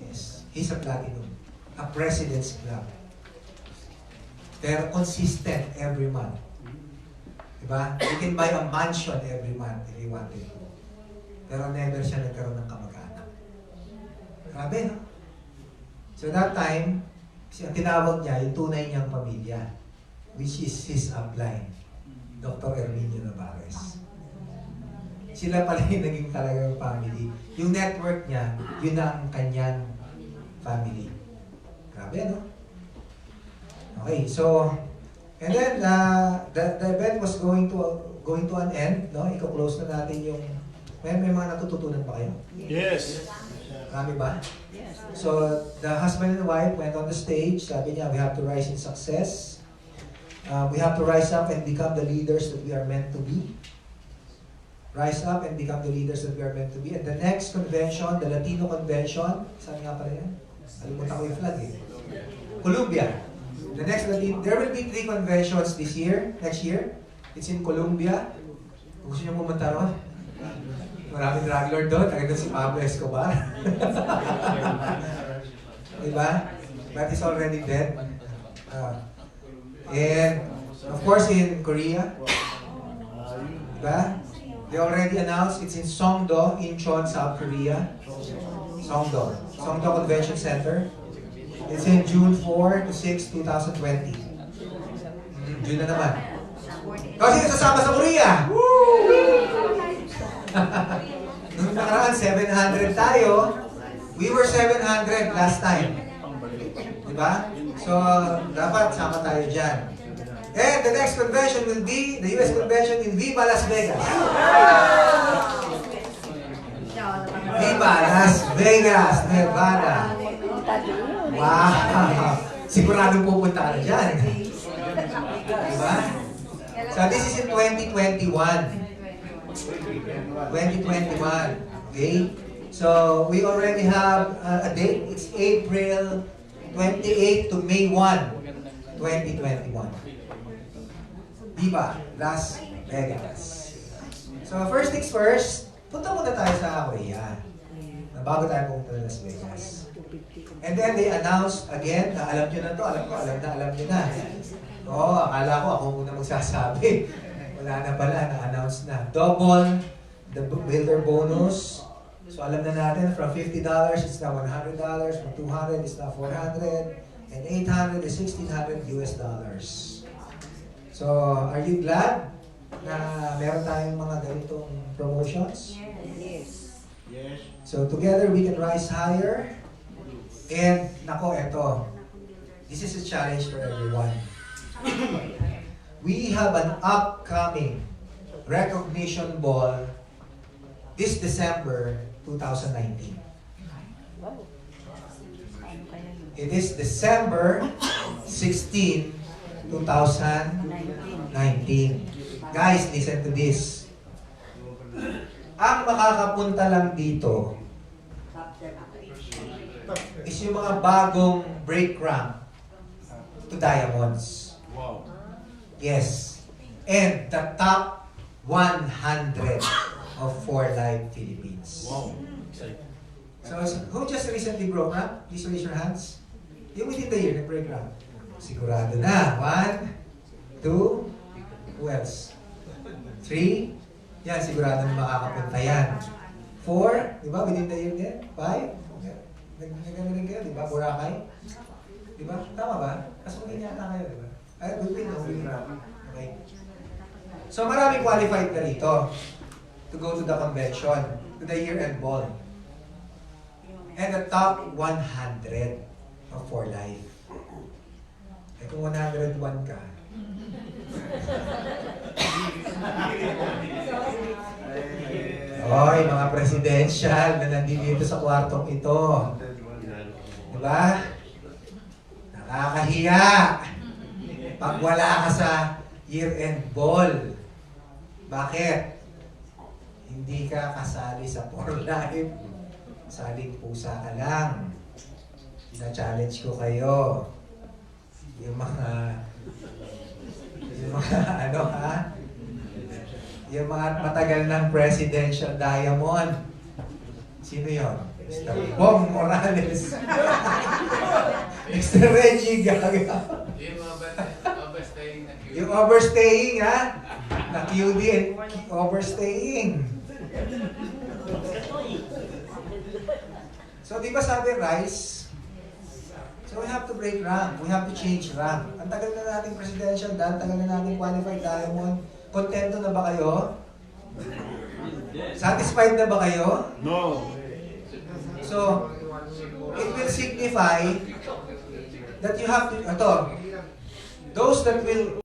Yes. He's a platinum. A president's club. Pero consistent every month. Diba? You can buy a mansion every month if you want it. Pero never siya nagkaroon ng kamag-anak. Grabe, no? So that time, ang tinawag niya, yung tunay niyang pamilya, which is his upline, Dr. Herminio Navarez. Sila pala yung naging talagang family. Yung network niya, yun ang kanyang family. Grabe, no? Okay, so, and then, the event was going to an end, no? Iko-close na natin yung, may mga natututunan pa kayo? Yes. Marami ba? Yes. So, the husband and wife went on the stage. Sabi niya, we have to rise in success. We have to rise up and become the leaders that we are meant to be. Rise up and become the leaders that we are meant to be. And the next convention, the Latino Convention, saan nga pala yan? Alimutan ko yung flag eh. Colombia. The next Latino, there will be 3 conventions this year, next year. It's in Colombia. Kung gusto niyo pumunta ron, maraming drug lord doon. Agad si Pablo Escobar. Diba? But he's already dead. And, of course, in Korea. Diba? They already announced it's in Songdo, Incheon, South Korea. Songdo Convention Center. It's in June 4 to 6, 2020. June na naman. Kasi sasama sa Korea! Nung nakaraan, 700 tayo. We were 700 last time. Diba? So, dapat sama tayo dyan. And the next convention will be the US convention in Viva Las Vegas. Viva Las Vegas, Nevada. Wow! Siguradong pupunta ka na dyan. Diba? So this is in 2021. 2021. Okay? So we already have a date. It's April 28 to May 1, 2021. Viva Las Vegas. So first things first, punta muna tayo sa Korea. Bago tayo pumunta sa Las Vegas. And then they announced again, na alam nyo na to, alam nyo na. Oo, akala ko ako muna magsasabi. Wala na pala, na-announce na. Double the builder bonus. So alam na natin, from $50, it's now $100. From $200, it's now $400. And $800 is $1,600 US dollars. So, are you glad na meron tayong mga ganitong promotions? Yes. Yes. So together we can rise higher. And nako, eto. This is a challenge for everyone. We have an upcoming recognition ball this December 2019. It is December 16, 2019. Guys, listen to this. Ang makakapunta lang dito is yung mga bagong break ramp to Diamonds. Wow. Yes. And the top 100 of 4Live Philippines. Wow. So, who just recently broke ramp? Please raise your hands. Yung within the year, nag-break ramp. Sigurado na. 1, 2, who else? 3, yan, sigurado na makakapunta yan. 4, di ba? Within the year din. 5, nag-ano rin kayo, di ba? Boracay. Di ba? Tama ba? Kasunod yata kayo, di ba? Ay, good win, no? Okay. So, marami qualified na rito to go to the convention, to the year-end ball. And the top 100 of 4Live. Eh kung 101 ka, oy, mga presidential na nandito sa kwartong ito. Diba? Nakakahiya. Pag wala ka sa year-end ball. Bakit? Hindi ka kasali sa 4Live. Saling pusa ka lang. Na-challenge ko kayo. Yung mga ano ha? Yung mga matagal ng presidential diamond. Sino yon? Mr. Bong Morales. Mr. Reggie Gaga. Yung overstaying ha? Na QD and overstaying. So di ba sabi rise? So we have to break rank. We have to change rank. Ang tagal na nating presidential dan, tagal na nating qualified diamond. Kontento na ba kayo? Satisfied na ba kayo? No. So, it will signify that you have to, those that will